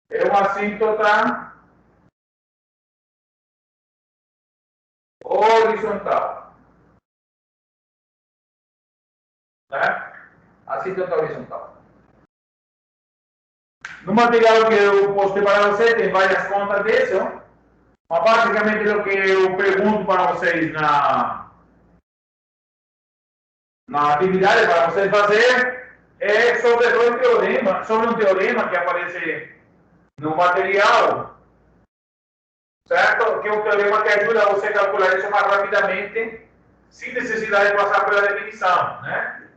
é uma assíntota horizontal. Tá? Assíntota horizontal. No material que eu postei para você, tem várias contas disso. Mas basicamente o que eu pergunto para vocês na atividade para vocês fazer é sobre um teorema que aparece no material, certo? Que é um teorema que ajuda você a calcular isso mais rapidamente, sem necessidade de passar pela definição, né?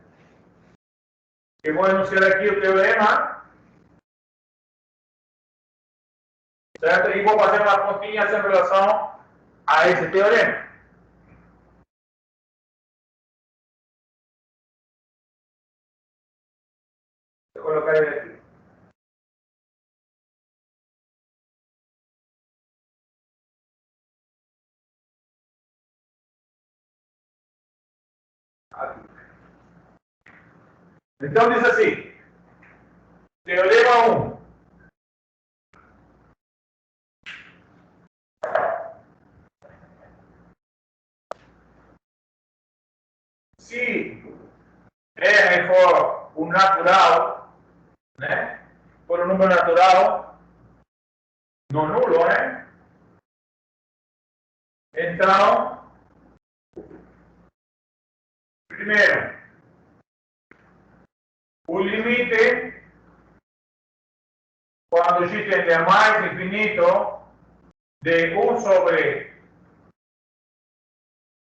Eu vou enunciar aqui o teorema, certo? E vou fazer umas continhas em relação a esse teorema. Vou colocar ele aqui. Aqui. Então diz assim, teorema 1. Se R for um natural, né? For um número natural, não nulo, né? Então, primeiro, o limite, quando x tende a mais infinito, de 1 sobre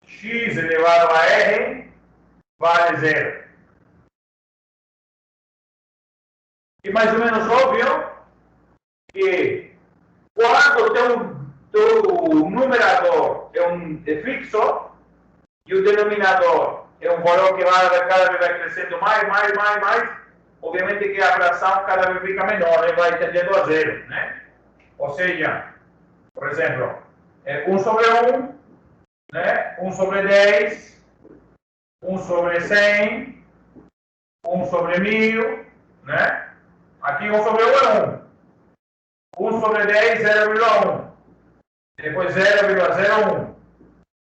x elevado a r vale 0. E mais ou menos óbvio que quando o teu numerador é fixo e o denominador é um valor que cada vez vai crescendo mais, obviamente que a fração cada vez fica menor, né? Vai tendendo a 0, né? Ou seja, por exemplo, 1 sobre 1, né? 1 sobre 10, 1 sobre 100, 1 sobre 1000, né? Aqui 1 sobre 1 é 1. 1 sobre 10, 0,1. Depois 0,01.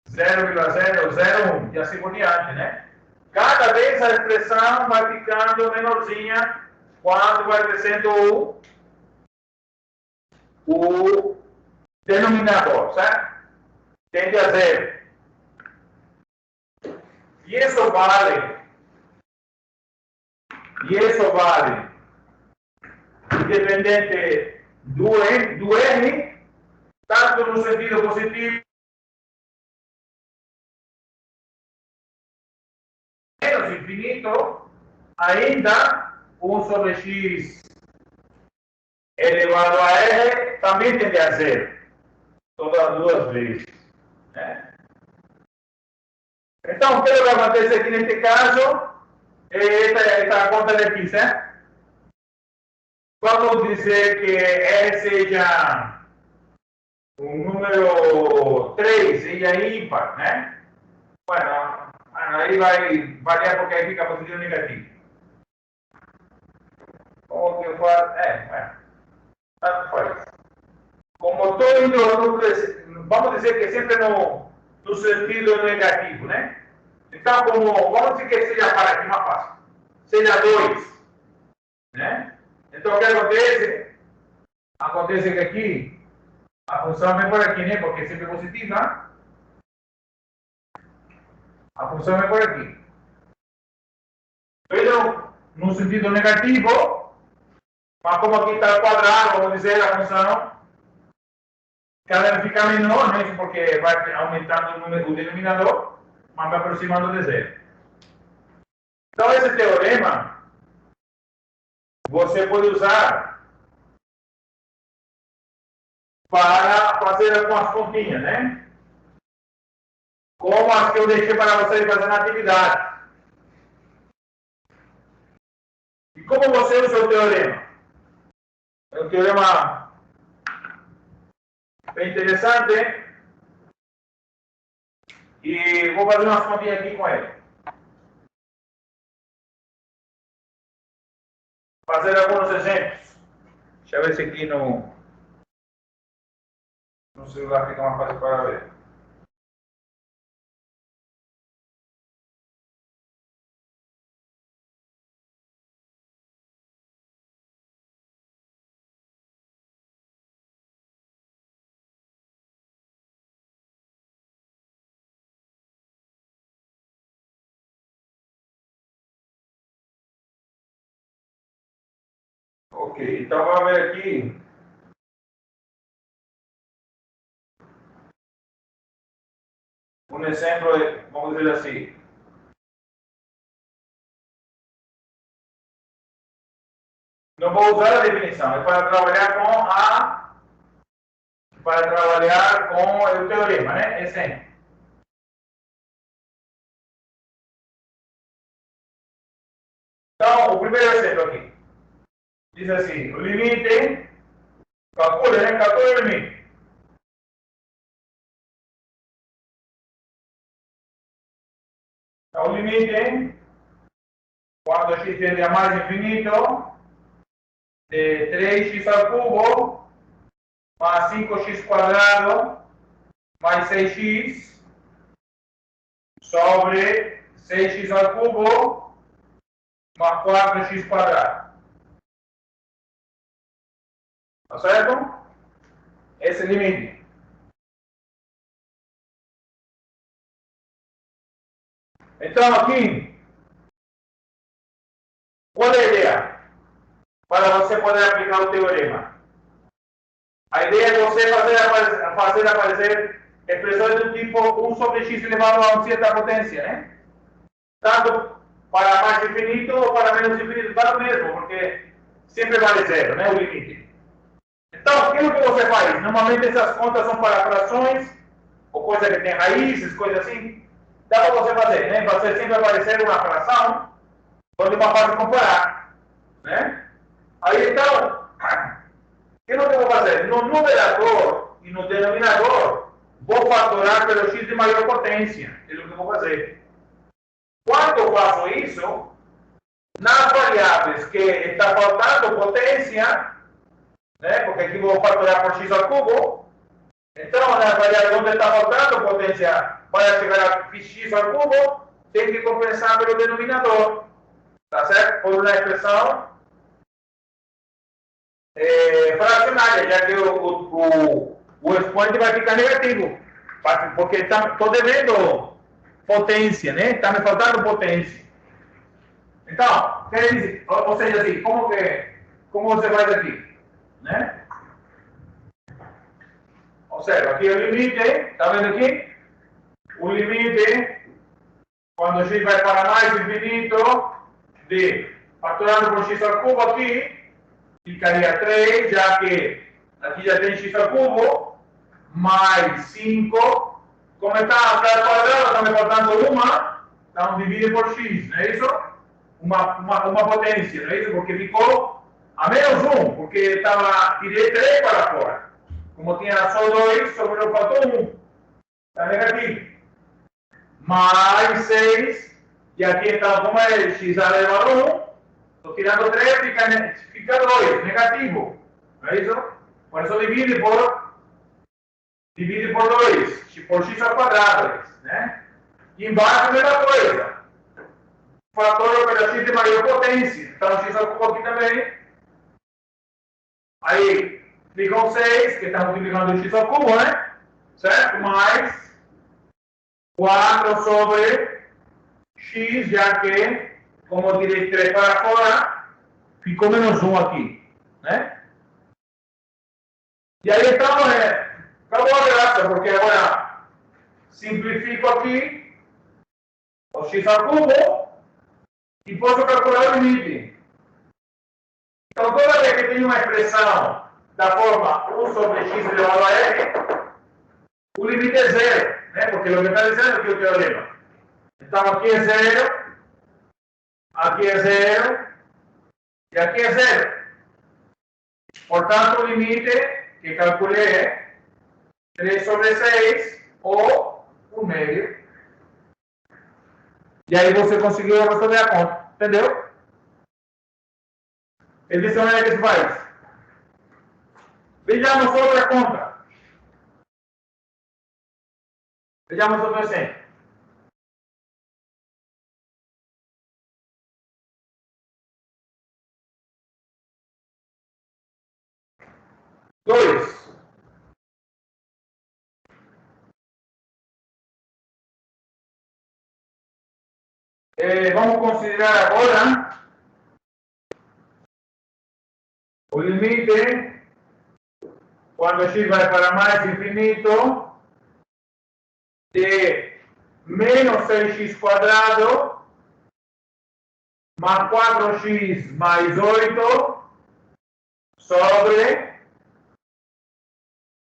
0,001 e assim por diante, né? Cada vez a expressão vai ficando menorzinha quando vai crescendo o denominador, certo? Tende a 0. E isso vale independente do R, tanto no sentido positivo menos infinito, ainda 1 sobre x elevado a r também tende a 0. Todas as duas vezes, né? Então, o que vai acontecer aqui neste caso? Esta conta daqui, certo? Vamos dizer que R seja um número 3 e é ímpar, né? Bueno, aí vai variar porque aí fica positivo ou negativo. Como que eu faço? Tanto faz. Como estou indo, vamos dizer que sempre no sentido negativo, né? Então, vamos dizer que seja para aqui mais fácil. Seja 2, né? Então, o que acontece? Acontece que aqui a função vem por aqui, né? Porque é sempre positiva. A função vem por aqui. Então, no sentido negativo, mas como aqui está o quadrado, vamos dizer, a função cada vez fica menor, né? Porque vai aumentando o denominador, mas vai aproximando de 0. Então, esse teorema você pode usar para fazer algumas continhas, né? Como as que eu deixei para vocês fazer na atividade. E como você usa o teorema? É um teorema bem interessante. E vou fazer umas continhas aqui com ele. Fazer alguns exemplos. Deixa eu ver se aqui no celular fica mais fácil para ver. Ok, então vamos ver aqui. Um exemplo, vamos dizer assim. Não vou usar a definição, é para trabalhar com o teorema, né? Exemplo. Então, o primeiro exemplo aqui. Diz assim, o limite, calcule, né? Calcule o limite. Então, o limite, quando x tende a mais infinito, de 3x ao cubo, mais 5x quadrado, mais 6x, sobre 6x ao cubo, mais 4x quadrado. Tá certo? Esse é o limite. Então, aqui, qual é a ideia? Para você poder aplicar o teorema. A ideia é você fazer aparecer expressões do tipo 1 sobre x elevado a uma certa potência, né? Tanto para mais infinito ou para menos infinito, dá o mesmo, porque sempre vale zero, né? O limite. Então, o que você faz? Normalmente essas contas são para frações, ou coisa que tem raízes, coisa assim. Dá para você fazer, né? Você sempre aparecer uma fração, onde uma pode comparar, né? Aí, então, o que eu vou fazer? No numerador e no denominador, vou fatorar pelo x de maior potência. É o que eu vou fazer. Quando eu faço isso, nas variáveis que está faltando potência, né? Porque aqui vou fatorar por x ao cubo. Então, nas variáveis onde está faltando potência para chegar a x ao cubo, tem que compensar pelo denominador. Tá certo? Por uma expressão fracionária, já que o expoente vai ficar negativo. Porque estou devendo potência, né? Está me faltando potência. Então, quer dizer, ou seja, assim, como você faz aqui, né? Observa, aqui o limite, está vendo aqui? O limite, quando x vai para mais infinito, de fatorado por x ao cubo aqui, ficaria 3, já que aqui já tem x ao cubo, mais 5. Como está a quadrada, está me faltando uma, então divide por x, não é isso? Uma potência, não é isso? Porque ficou a menos 1, porque tirei 3 para fora. Como tinha só 2, sobrou faltou 1. Está negativo. Mais 6, e aqui está, como é x elevado a 1, estou tirando 3, fica 2, negativo. Não é isso? Por isso divide por 2, por x ao quadrado, né? E embaixo a mesma coisa. Fator pela x de maior potência. Então x ao cubo aqui também. Aí ficam 6, que está multiplicando o x ao cubo, né? Certo? Mais 4 sobre x, já que, como eu tirei 3 para fora, ficou menos 1 aqui, né? E aí então, acabou a graça, porque agora simplifico aqui o x ao cubo e posso calcular o limite. Então, toda vez que tenho uma expressão da forma 1 sobre x elevado a n, o limite é zero, né? Porque o que está dizendo aqui é o teorema. Então, aqui é zero, aqui é zero e aqui é zero. Portanto, o limite que calculei é 3 sobre 6 ou 1 meio. E aí você conseguiu resolver a conta. Entendeu? Ele disse onde é que se faz. Vejamos outra conta. Vejamos outro exemplo. Dois. Vamos considerar agora o limite quando x vai para mais infinito de menos 6x quadrado mais 4x mais 8 sobre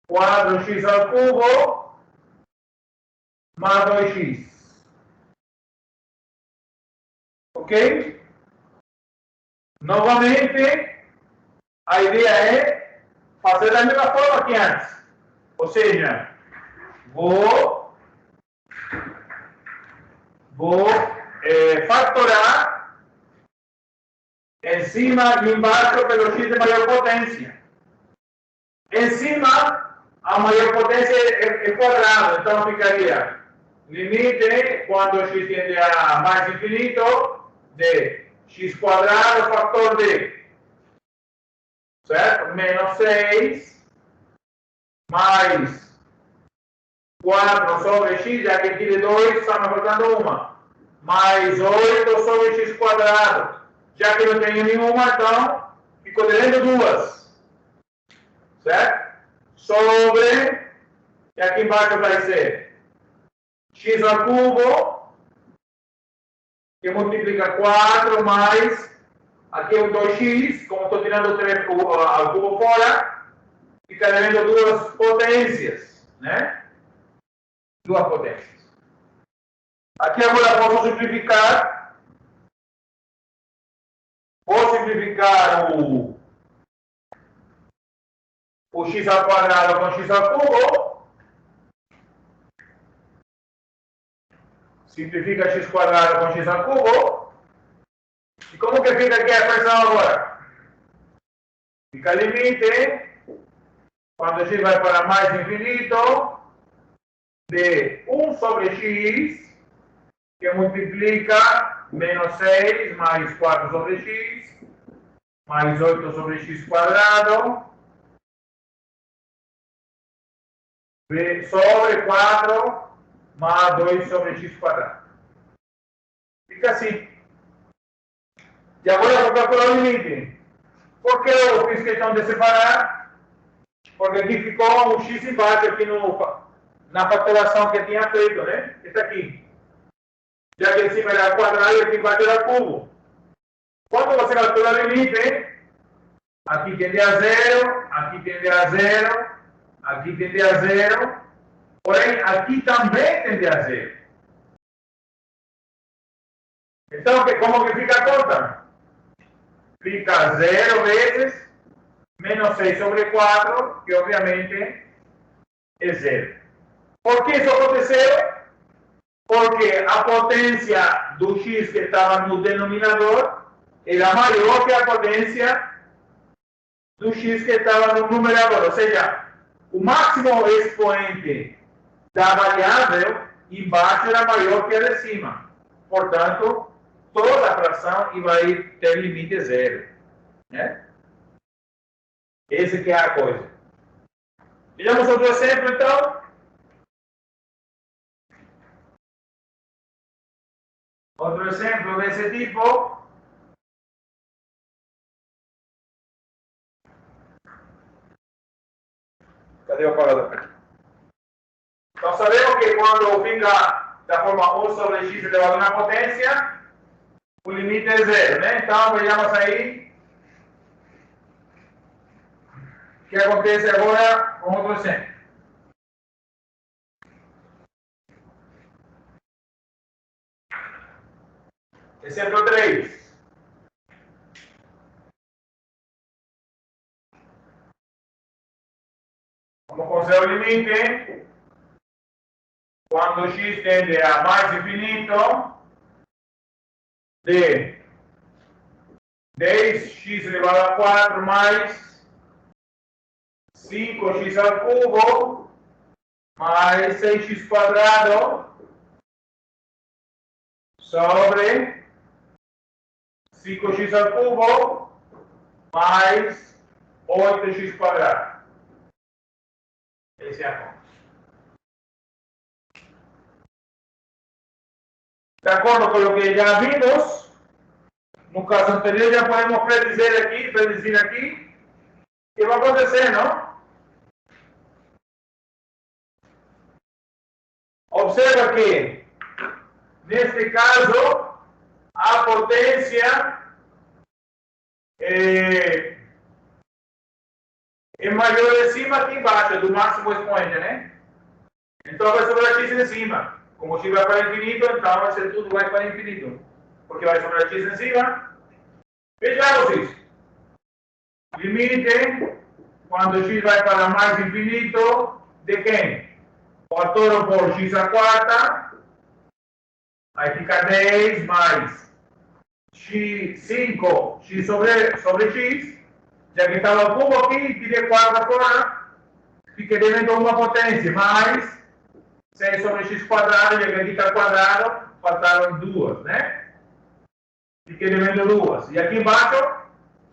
4x ao cubo mais 2x. Ok? Novamente, a ideia é fazer da mesma forma que antes. Ou seja, vou factorar em cima e embaixo pelo x de maior potência. Em cima, a maior potência é quadrado, então ficaria limite, quando x tende a mais infinito, de x quadrado fator de, certo? Menos 6, mais 4 sobre x, já que tire 2, está me faltando uma. Mais 8 sobre x quadrado. Já que não tenho nenhuma, então, ficou devendo duas. Certo? sobre, e aqui embaixo vai ser x ao cubo, que multiplica 4 mais, aqui é o 2x, como estou tirando o cubo fora, fica devendo duas potências, né? Duas potências. Aqui agora posso simplificar. Vou simplificar o x ao quadrado com x ao cubo. Simplifica x quadrado com x ao cubo. E como que fica aqui a expressão agora? Fica limite, quando x vai para mais infinito, de 1 sobre x, que multiplica menos 6 mais 4 sobre x, mais 8 sobre x quadrado, sobre 4 mais 2 sobre x quadrado. Fica assim. E agora eu vou calcular o limite. Por que eu fiz questão de separar? Porque aqui ficou um x embaixo, aqui na factoração que eu tinha feito, né? Esse aqui. Já que em cima era quadrado e aqui embaixo era cubo. Quando você calcula o limite, aqui tende a 0, aqui tende a 0, aqui tende a 0, porém aqui também tende a 0. Então, como que fica a conta? Fica 0 vezes menos 6 sobre 4, que obviamente é 0. Por que isso aconteceu? Porque a potência do x que estava no denominador era maior que a potência do x que estava no numerador. Ou seja, o máximo expoente da variável embaixo era maior que a de cima. Portanto, toda a fração vai ter limite zero. Né? Esse que é a coisa. Vejamos outro exemplo, então. Outro exemplo desse tipo. Cadê o parador? Então, sabemos que quando fica da forma 1 sobre x elevado na potência, o limite é zero, né? Então, vejamos aí o que acontece agora com outro exemplo. Exemplo 3. Vamos considerar o limite quando x tende a mais infinito de 10x elevado a 4 mais 5x ao cubo mais 6x quadrado sobre 5x ao cubo mais 8x quadrado. Esse é a conta. De acordo com o que já vimos, no caso anterior já podemos predizir aqui, que vai acontecer, não? Observa que, neste caso, a potência é maior em cima que embaixo, do máximo expoente, né? Então vai sobrar x em cima. Como x vai para infinito, então vai ser tudo vai para infinito. Porque vai sobrar x em cima. Vejamos isso. Limite, quando x vai para mais infinito, de quem? Fator por x a quarta. Aí fica 10 mais x, 5, x sobre x. Já que estava o cubo aqui, tirei 4 fora. Fiquei devendo uma potência, mais 6 sobre x quadrado, já que aqui está quadrado, faltaram duas, né? Fiquei devendo duas. E aqui embaixo,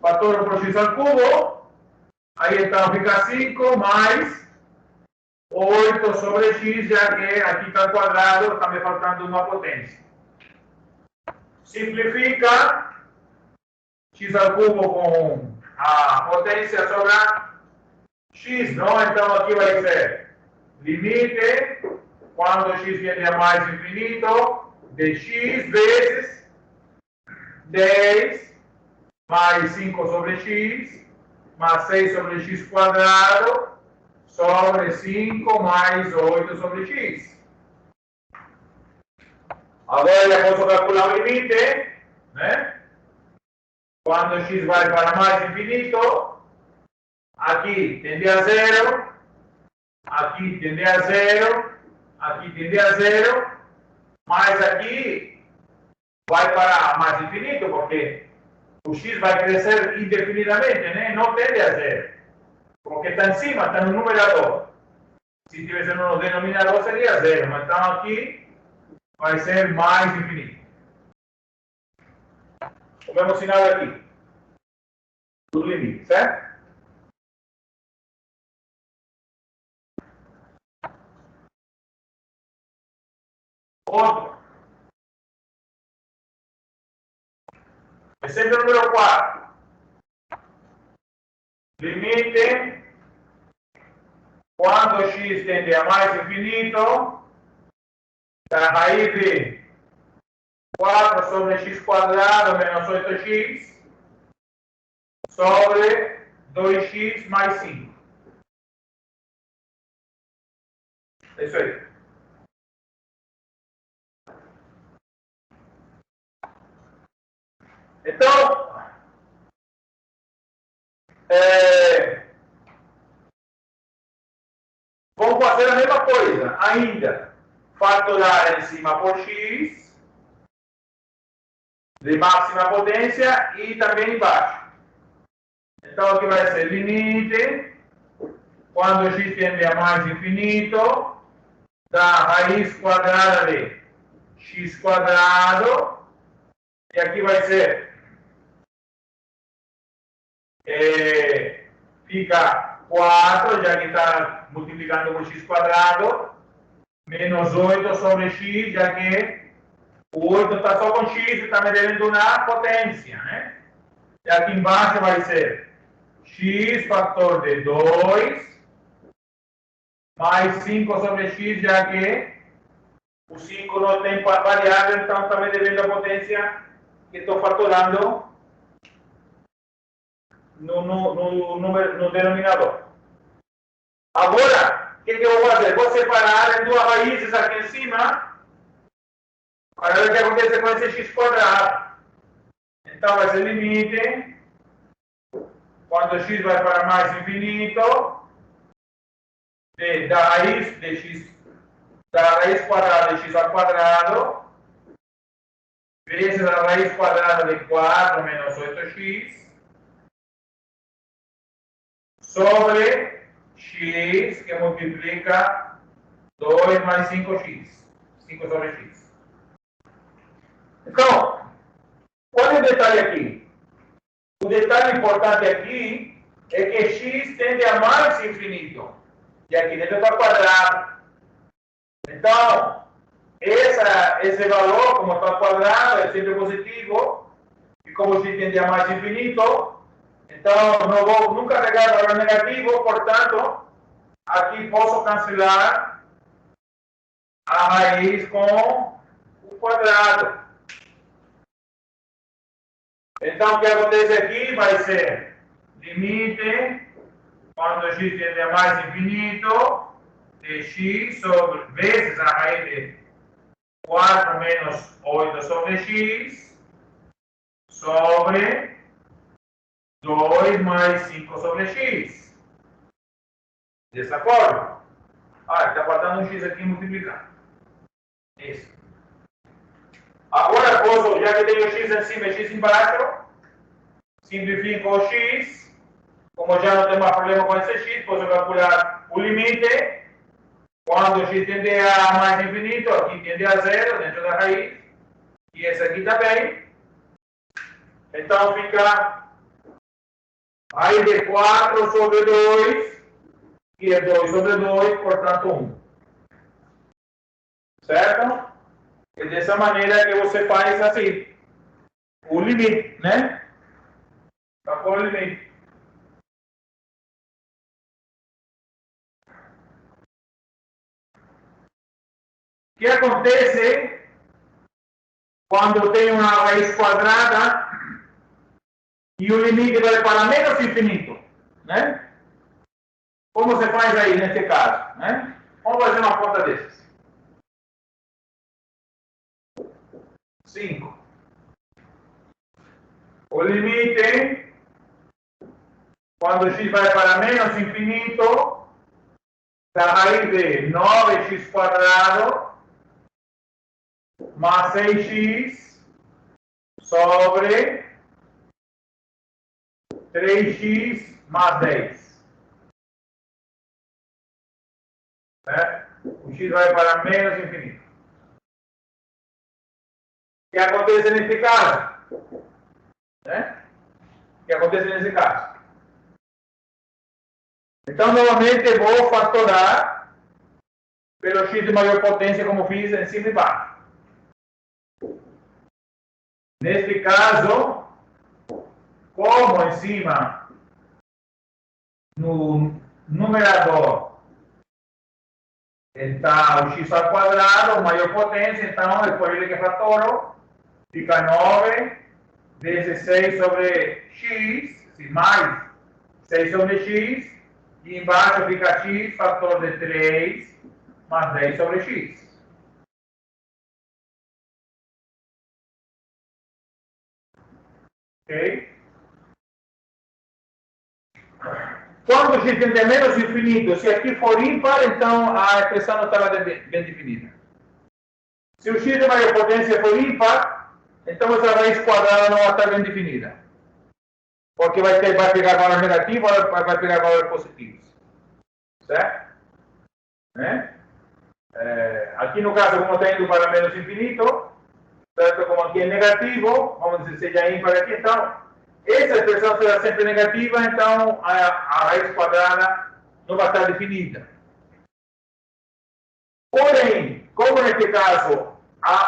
fator por x ao cubo, aí então fica 5 mais 8 sobre x, já que aqui está quadrado, está me faltando uma potência. Simplifica, x ao cubo com a potência sobra x, não? Então aqui vai ser limite, quando x tende a mais infinito, de x vezes 10 mais 5 sobre x, mais 6 sobre x quadrado, sobre 5 mais 8 sobre x. Agora já posso calcular o limite, né? Quando x vai para mais infinito, aqui tende a zero, aqui tende a zero, aqui tende a zero, mas aqui vai para mais infinito, porque o x vai crescer indefinidamente, né? Não tende a zero, porque está em cima, está no numerador. Se tivesse no denominador seria zero, mas então aqui vai ser mais infinito. O mesmo sinal aqui, do limite, certo? Outro. Exemplo número 4. Limite, quando x tende a mais infinito, da raiz de 4 sobre x quadrado menos 8x sobre 2x mais 5. É isso aí. Então, vamos fazer a mesma coisa, ainda. Fatorar em cima por x, de máxima potência, e também embaixo. Então, aqui vai ser limite, quando x tende a mais infinito, da raiz quadrada de x quadrado, e aqui vai ser, fica 4, já que está multiplicando por x quadrado, menos 8 sobre x, já que o 8 está só com x e está me devendo uma potência, né? E aqui embaixo vai ser x fator de 2 mais 5 sobre x, já que o 5 não tem variável, então está me devendo a potência que estou fatorando no denominador. Agora, o que eu vou fazer? Vou separar em duas raízes aqui em cima para ver o que acontece com esse x quadrado. Então vai ser limite, quando x vai para mais infinito, da raiz de x, da raiz quadrada de x ao quadrado, vezes a raiz quadrada de 4 menos 8x, sobre x, que multiplica 2 mais 5x. 5 sobre x. Então, qual é o detalhe aqui? O detalhe importante aqui é que x tende a mais infinito. E aqui dentro está quadrado. Então, esse valor, como está quadrado, é sempre positivo. E como x tende a mais infinito, então não vou nunca pegar valor negativo, portanto, aqui posso cancelar a raiz com o quadrado. Então, o que acontece aqui vai ser limite, quando x tende a mais infinito, de x sobre, vezes a raiz de 4 menos 8 sobre x, sobre 2 mais 5 sobre x. Dessa forma. Está faltando um x aqui multiplicando. Isso. Agora, posso, já que tenho x em cima e x embaixo, simplifico o x. Como já não tem mais problema com esse x, posso calcular o limite. Quando x tende a mais infinito, aqui tende a zero dentro da raiz. E esse aqui também. Então fica raiz de 4 sobre 2, que é 2 sobre 2, portanto 1. Certo? É dessa maneira que você faz assim, o limite, né? Calcula o limite. que acontece quando eu tenho uma raiz quadrada e o limite vai para menos infinito, né? Como você faz aí nesse caso, né? Vamos fazer uma conta dessas. 5. O limite, quando x vai para menos infinito, da raiz de 9x quadrado mais 6x sobre 3x mais 10. Né? O x vai para menos infinito. O que acontece nesse caso? Né? O que acontece nesse caso? Então, novamente, vou fatorar pelo x de maior potência, como fiz em cima e embaixo. Neste caso, como em cima, no numerador, está o x ao quadrado, maior potência, então depois ele que fatoro, fica 9 vezes 6 sobre x, mais 6 sobre x, e embaixo fica x, fator de 3, mais 10 sobre x. Ok? Quando o x tende a menos infinito, se aqui for ímpar, então a expressão não estará bem definida. Se o x de maior potência for ímpar, então essa raiz quadrada não vai estar bem definida. Porque vai pegar valor negativo, vai pegar valores positivos. Certo? Né? Aqui no caso, como está indo para menos infinito, certo? Como aqui é negativo, vamos dizer seja ímpar aqui, então essa expressão será sempre negativa, então a raiz quadrada não vai estar definida. Porém, como neste caso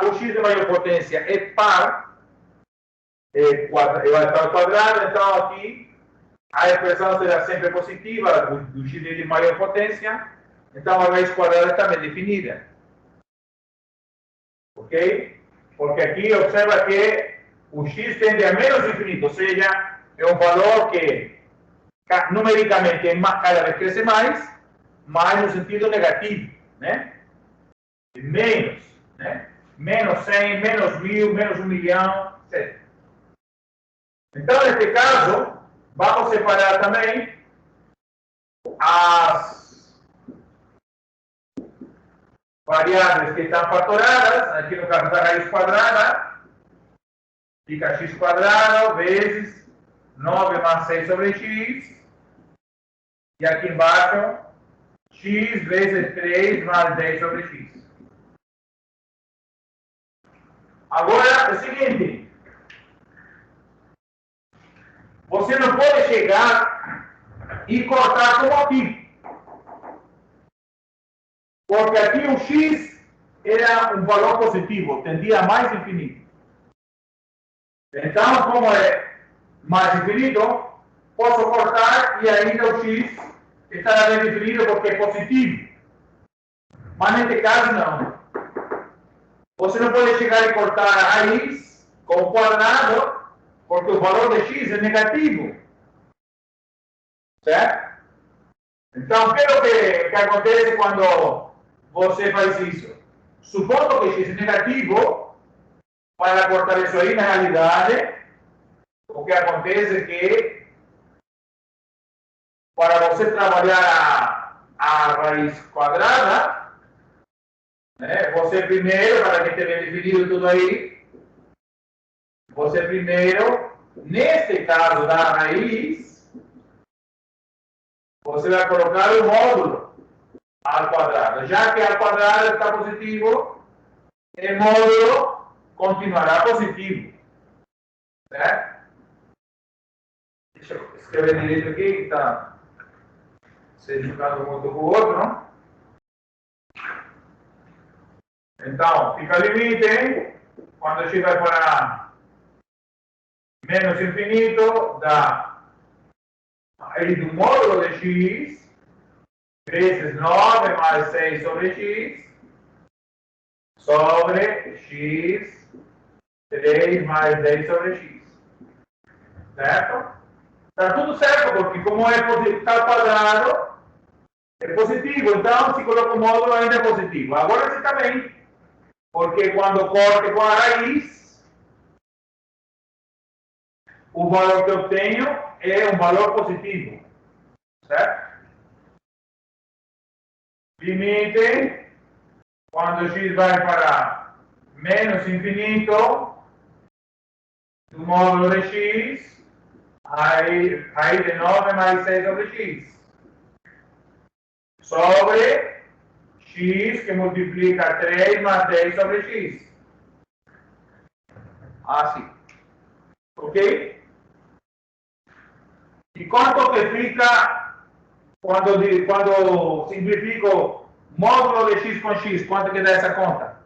o x de maior potência é par, vai estar ao quadrado, então aqui a expressão será sempre positiva do x de maior potência, então a raiz quadrada está bem definida. Ok? Porque aqui observa que o x tende a menos infinito, ou seja, é um valor que numericamente cada vez cresce mais no sentido negativo, né? Menos, né? Menos 100, menos 1000, menos 1 milhão, etc. Então, neste caso, vamos separar também as variáveis que estão fatoradas, aqui no caso da raiz quadrada, fica x quadrado vezes 9 mais 6 sobre x, e aqui embaixo, x vezes 3 mais 10 sobre x. Agora, é o seguinte, você não pode chegar e cortar como aqui. Porque aqui o x era um valor positivo, tendia a mais infinito. Então, como é mais infinito, posso cortar e ainda o x estará bem definido porque é positivo. Mas neste caso, não. Você não pode chegar e cortar a raiz com o quadrado, porque o valor de x é negativo. Certo? Então, o que acontece quando você faz isso? Supondo que x é negativo, para cortar isso aí, na realidade, o que acontece é que, para você trabalhar a raiz quadrada, né, você primeiro, para que tenha definido tudo aí, você primeiro, neste caso da raiz, você vai colocar o módulo ao quadrado. Já que ao quadrado está positivo, o módulo continuará positivo. Certo? Deixa eu escrever direito aqui, que está se jogando muito com o outro, não? Então, fica limite, hein? Quando x vai para menos infinito, dá aí do módulo de x vezes 9 mais 6 sobre x, sobre x 3 mais 10 sobre x. Certo? Está tudo certo, porque como está ao quadrado, é positivo. Então, se coloca o módulo, ainda é positivo. Agora sim também, porque quando corte com a raiz, o valor que eu tenho é um valor positivo. Certo? Limite, quando x vai para menos infinito, do módulo de x, raiz de 9 mais 6 sobre x. Sobre x que multiplica 3 mais 10 sobre x. Assim. Ok? E quanto que fica quando simplifico módulo de x com x? Quanto que dá essa conta?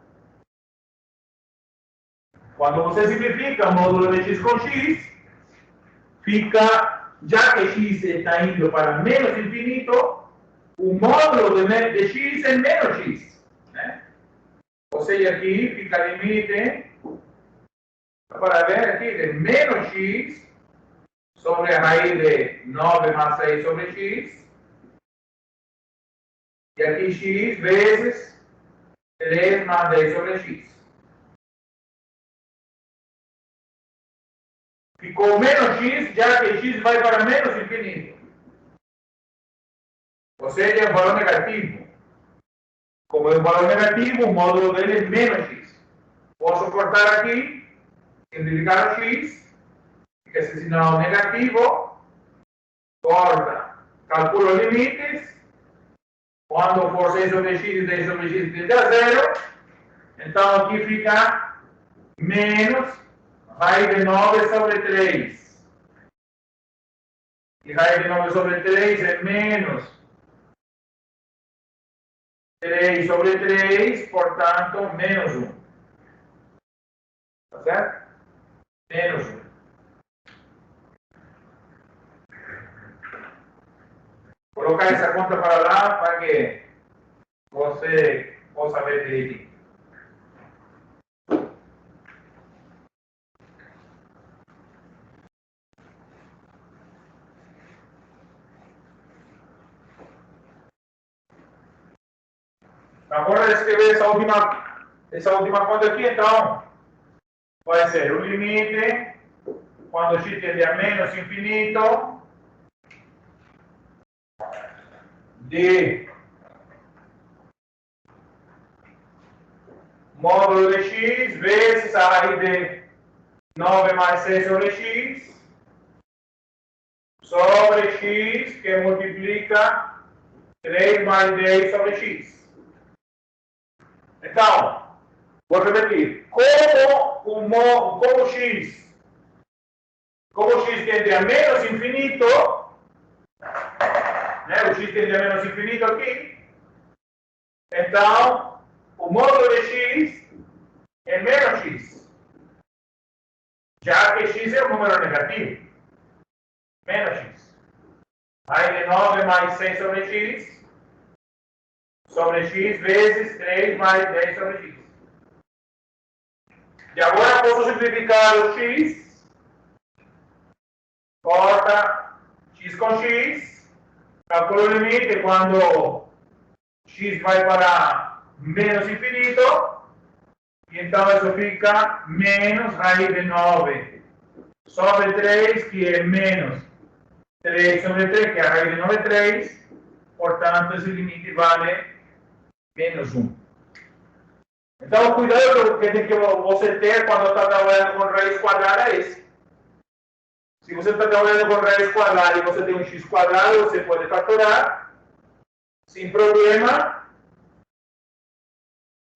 Quando você simplifica o módulo de x com x, fica, já que x está indo para menos infinito, o módulo de x é menos x. Né? Ou seja, aqui fica limite, para ver aqui, de menos x sobre a raiz de 9 mais 6 sobre x. E aqui x vezes 3 mais 10 sobre x. Ficou menos x, já que x vai para menos infinito. Ou seja, é um valor negativo. Como é um valor negativo, o módulo dele é menos x. Posso cortar aqui, simplificar o x, fica esse sinal negativo, corta, calculo limites, quando for 6 sobre x e 10 sobre x tende a zero, então aqui fica menos raiz de 9 sobre 3. E raiz de 9 sobre 3 é menos 3 sobre 3, portanto, menos 1. Tá certo? Menos 1. Colocar essa conta para lá para que você possa ver direitinho. Agora escrever essa última conta aqui, então, vai ser o limite, quando x tende a menos infinito, de módulo de x vezes a raiz de 9 mais 6 sobre x, sobre x que multiplica 3 mais 10 sobre x. Então, vou repetir. Como x tende a menos infinito, né, o x tende a menos infinito aqui, então, o módulo de x é menos x, já que x é um número negativo. Menos x. Aí de 9 mais 6 sobre x vezes 3 mais 10 sobre x. E agora posso simplificar o x, corta x com x, calculo o limite quando x vai para menos infinito, e então isso fica menos raiz de 9 sobre 3, que é menos 3 sobre 3, que é a raiz de 9 3, portanto esse limite vale menos 1. Então, o cuidado que tem que você ter quando está trabalhando com raiz quadrada é esse. Se você está trabalhando com raiz quadrada e você tem um x quadrado, você pode fatorar sem problema.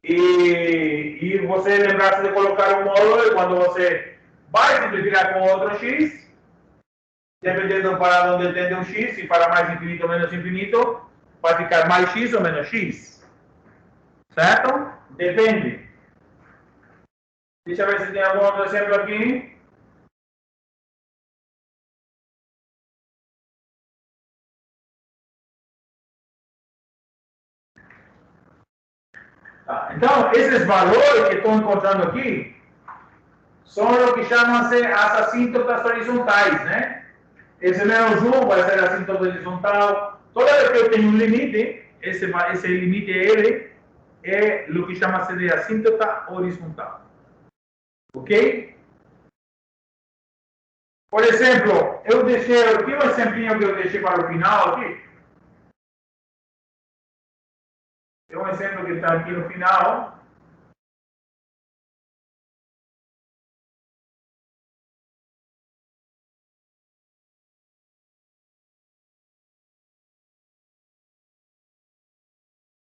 E você lembrar-se de colocar um módulo quando você vai simplificar com outro x, dependendo para onde tende um x, se para mais infinito ou menos infinito, vai ficar mais x ou menos x. Certo? Depende. Deixa eu ver se tem algum outro exemplo aqui. Tá? Então, esses valores que estou encontrando aqui são o que chamam-se as assíntotas horizontais, né? Esse menos 1 vai ser a assíntota horizontal. Toda vez que eu tenho um limite, esse limite L é o que chama-se de assíntota horizontal. Ok? Por exemplo, eu deixei aqui um exemplinho que eu deixei para o final aqui. É um exemplo que está aqui no final.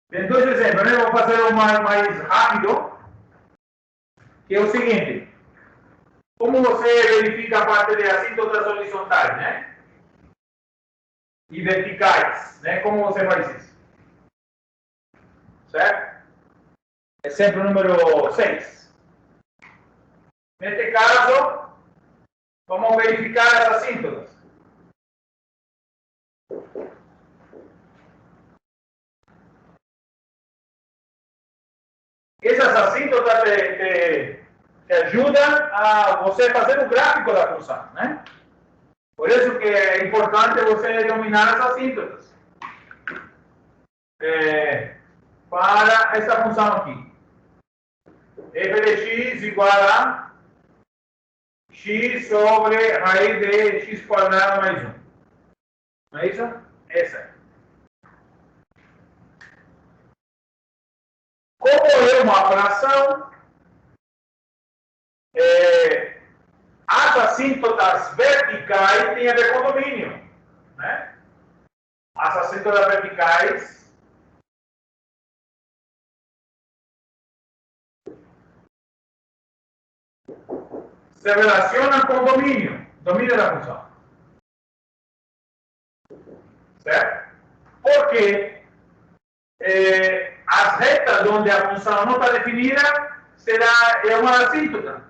Tem dois exemplos, né? Vou fazer um mais rápido, que é o seguinte. Como você verifica a parte de assíntotas horizontais, né? E verticais, né? Como você faz isso? Certo? Exemplo número 6. Neste caso, vamos verificar as assíntotas. Essas assíntotas te ajudam a você fazer o gráfico da função, né? Por isso que é importante você dominar as assíntotas para essa função aqui. F de x igual a x sobre raiz de x quadrado mais 1. Não é isso? Essa. Como é uma fração, as assíntotas verticais têm a ver com domínio, né? As assíntotas verticais se relacionam com domínio da função. Certo? Porque as retas onde a função não está definida é uma assíntota,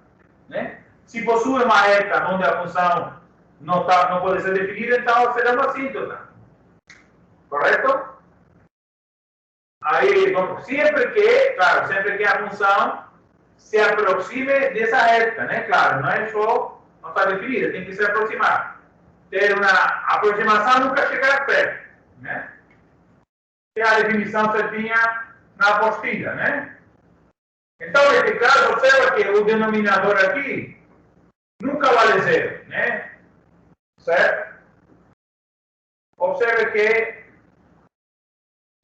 né? Se possui uma reta onde a função não pode ser definida, então será uma assíntota. Correto? Aí, sempre que a função se aproxime dessa reta, né? Claro, não é só não está definida, tem que se aproximar. Ter uma aproximação nunca chegar perto, né? Que a definição certinha na apostila, né? Então, nesse caso, observa que o denominador aqui nunca vale zero, né? Certo? Observe que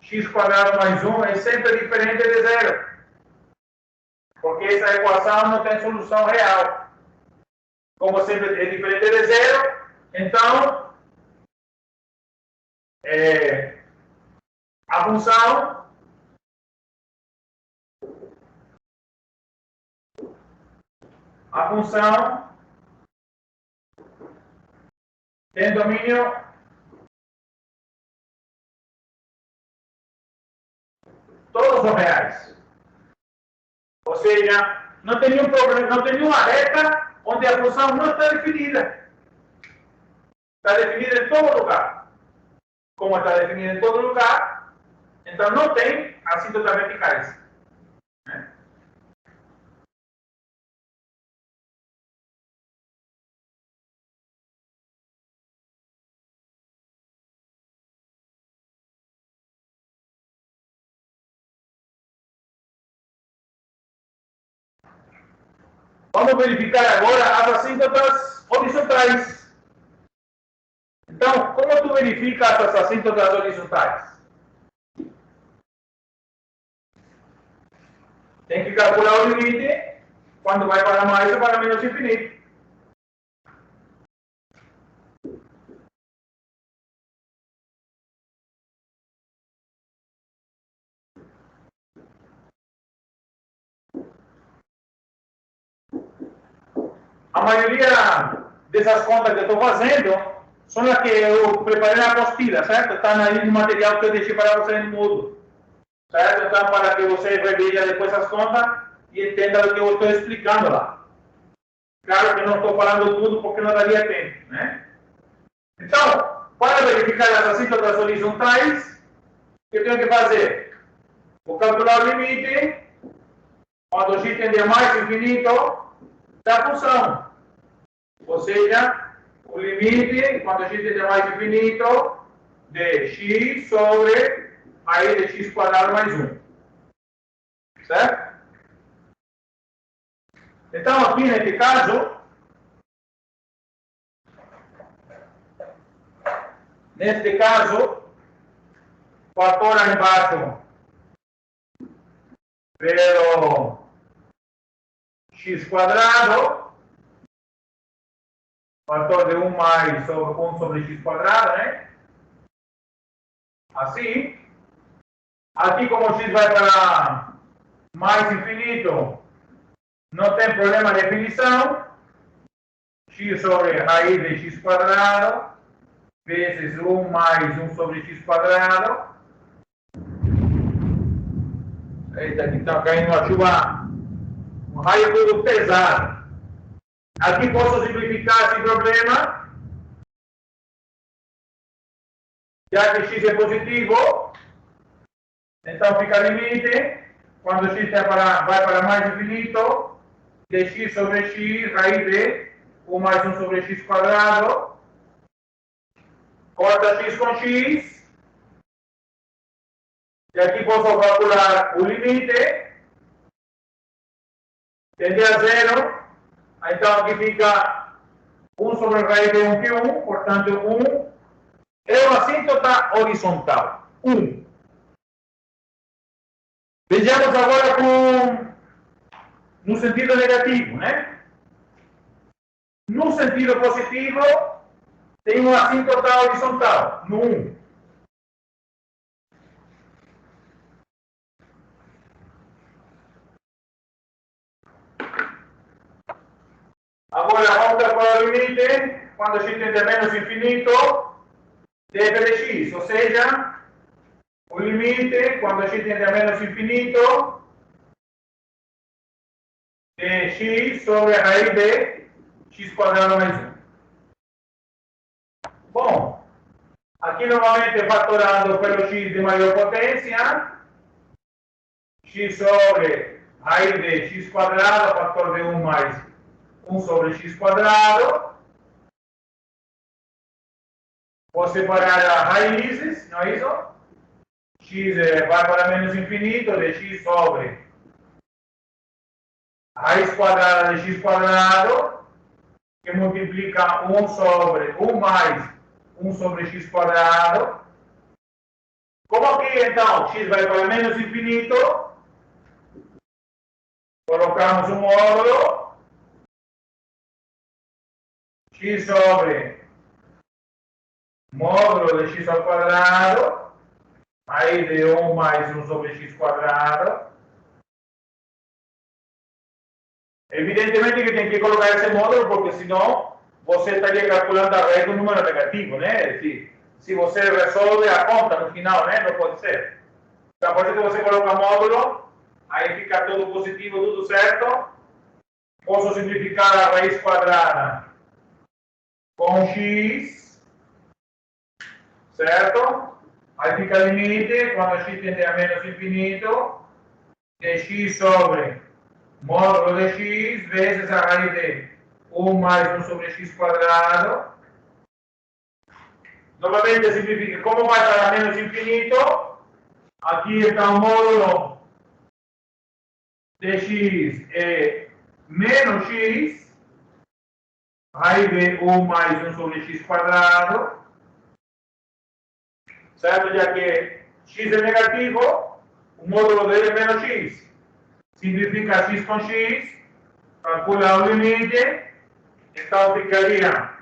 x quadrado mais 1 é sempre diferente de zero. Porque essa equação não tem solução real. Como sempre é diferente de zero, então a função tem domínio todos os reais. Ou seja, não tem nenhum problema, não tem nenhuma reta onde a função não está definida. Está definida em todo lugar. Como está definida em todo lugar, então não tem assíntotas verticais. Né? Vamos verificar agora as assíntotas horizontais. Então, como tu verifica essas assíntotas horizontais? Tem que calcular o limite quando vai para mais ou para menos infinito. A maioria dessas contas que eu estou fazendo são as que eu preparei na apostila, certo? Estão aí no material que eu deixei para você no Moodle. Certo? Então, para que você reveja depois as contas e entenda o que eu estou explicando lá. Claro que não estou falando tudo porque não daria tempo, né? Então, para verificar as assíntotas horizontais, o que eu tenho que fazer? Vou calcular o limite quando x tende a mais infinito da função. Ou seja, o limite quando x tende a mais infinito de x sobre raiz de x quadrado mais 1. Certo? Então, aqui nesse caso, o fator aí embaixo pelo x quadrado, fator de 1 mais sobre 1 sobre x quadrado, né? Assim. Aqui, como x vai para mais infinito, não tem problema de definição. X sobre raiz de x quadrado vezes 1 mais 1 sobre x quadrado. Eita, aqui está caindo uma chuva, um raio todo pesado. Aqui posso simplificar esse problema, já que x é positivo, então fica limite, quando x vai para mais infinito, de x sobre x, raiz de 1 mais 1 sobre x quadrado, corta x com x, e aqui posso calcular o limite, tende a zero, então aqui fica 1 sobre raiz de 1 que 1, portanto 1 é uma assíntota horizontal, 1. Vejamos agora no sentido negativo, né? No sentido positivo, tem uma assíntota horizontal, no 1. Agora vamos calcular o limite quando x tende a menos infinito de f de x, ou seja, o limite quando x tende a menos infinito de x sobre a raiz de x quadrado mais 1. Bom, aqui novamente fatorando pelo x de maior potência, x sobre raiz de x quadrado, fator de 1 mais 1 sobre x quadrado. Vou separar as raízes, não é isso? X vai para menos infinito de x sobre raiz quadrada de x quadrado, que multiplica 1 sobre 1 mais 1 sobre x quadrado. Como aqui, então, x vai para menos infinito, colocamos um módulo, x sobre módulo de x ao quadrado, aí de 1 mais 1 sobre x quadrado. Evidentemente que tem que colocar esse módulo, porque senão você estaria calculando a raiz do número negativo, né? Se você resolve a conta no final, né? Não pode ser. Então, por isso que você coloca módulo, aí fica tudo positivo, tudo certo. Posso simplificar a raiz quadrada com x, certo? Aí fica limite, quando x tende a menos infinito, de x sobre módulo de x vezes a raiz de 1 mais 1 sobre x quadrado. Novamente simplifica. Como vai para menos infinito, aqui está o módulo de x é menos x, raiz de 1 mais 1 sobre x quadrado, certo? Já que x é negativo, o módulo dele é menos x. Simplifica x com x, calcula o limite, então ficaria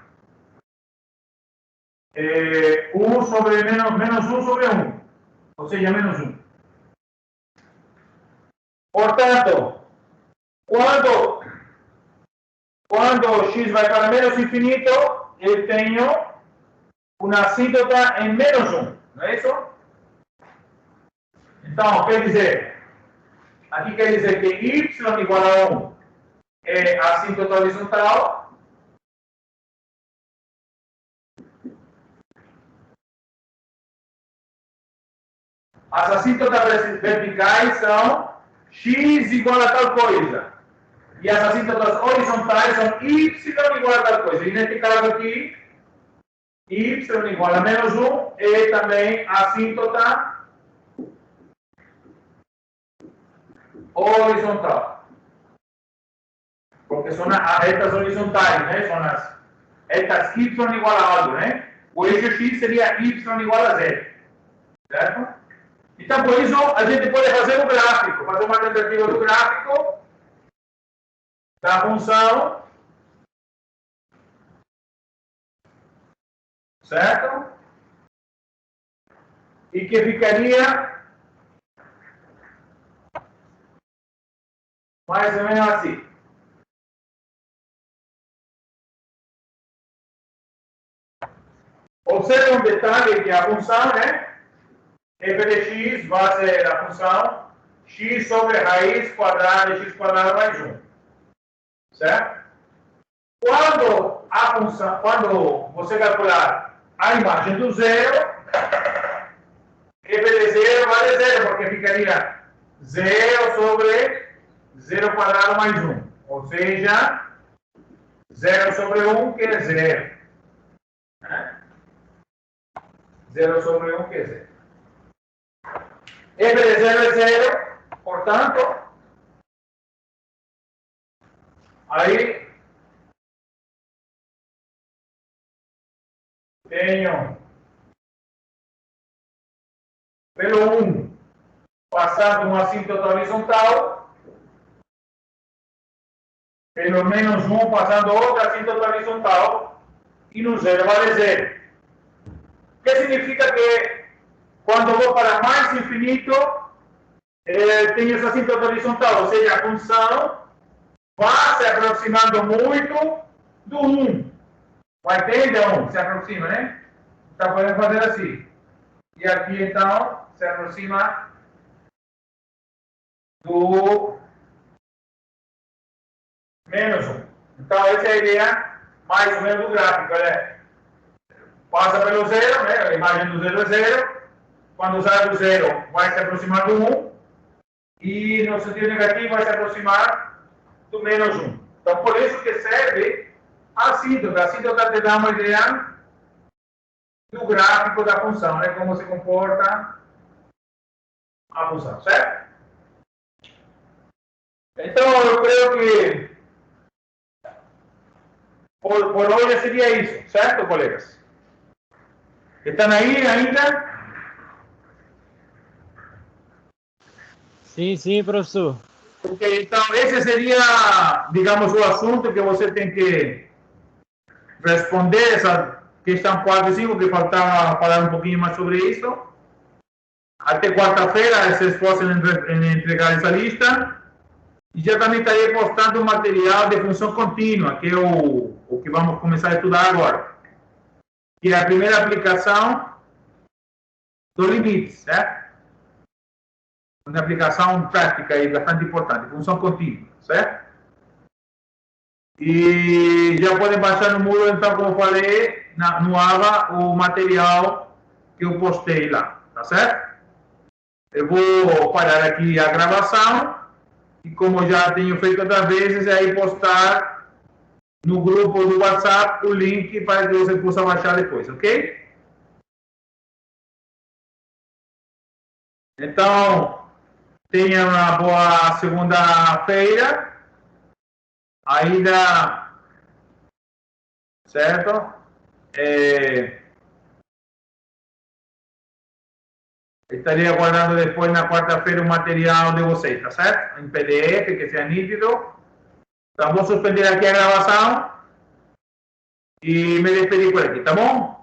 1 sobre menos 1 sobre 1, ou seja, menos 1. Portanto, quando x vai para menos infinito, eu tenho uma assíntota em menos 1, não é isso? Então, quer dizer, aqui quer dizer que y igual a 1 é a assíntota horizontal. as assíntotas verticais são x igual a tal coisa. E as assíntotas horizontais são y igual a tal coisa. E neste caso aqui, y igual a menos 1 é também a assíntota horizontal. Porque são as retas horizontais, né? São as retas y igual a algo, né? O eixo x seria y igual a z. Certo? Então, por isso, a gente pode fazer o gráfico, fazer uma tentativa do gráfico da função, certo? E que ficaria mais ou menos assim. Observe um detalhe que a função, né? f de x vai ser a função x sobre raiz quadrada de x quadrado mais 1. Certo? Quando você calcular a imagem do zero, f de 0 vale 0, porque ficaria 0 sobre 0 quadrado mais 1. Ou seja, 0 sobre 1 que é 0. 0 sobre 1 que é 0. F de 0 é 0, portanto, aí tenho pelo 1 passando uma assíntota horizontal, pelo menos 1 passando outra assíntota horizontal, e no 0 vale 0. O que significa que quando eu vou para mais infinito, tenho essa assíntota horizontal, ou seja, a função vai se aproximando muito do 1. Vai tende a 1, se aproxima, né? Então, podemos fazer assim. E aqui, então, se aproxima do menos 1. Então, essa é a ideia mais ou menos do gráfico, né? Passa pelo 0, né? A imagem do 0 é 0. Quando sai do 0, vai se aproximar do 1. E no sentido negativo, vai se aproximar do menos 1. Então, por isso que serve a assíntota. A assíntota te dá uma ideia do gráfico da função, né? Como se comporta a função, certo? Então, eu creio que por hoje seria isso, certo, colegas? Estão aí ainda? Sim, professor. Ok, então esse seria, digamos, o assunto que você tem que responder, essa questão 4 e 5, que faltava falar um pouquinho mais sobre isso. Até quarta-feira, se esforcem em entregar essa lista. E já também estarei postando um material de função contínua, que é o que vamos começar a estudar agora. Que é a primeira aplicação do limite, certo? Uma aplicação prática aí bastante importante, função contínua, certo? E já podem baixar no Moodle, então, como eu falei, no AVA, o material que eu postei lá, tá certo? Eu vou parar aqui a gravação e, como já tenho feito outras vezes, aí postar no grupo do WhatsApp o link para que você possa baixar depois, ok? Então, tenha uma boa segunda-feira. Ainda, certo? Estarei aguardando depois na quarta-feira o material de vocês, tá certo? Em PDF, que seja nítido. Então, vou suspender aqui a gravação e me despedir por aqui, tá bom?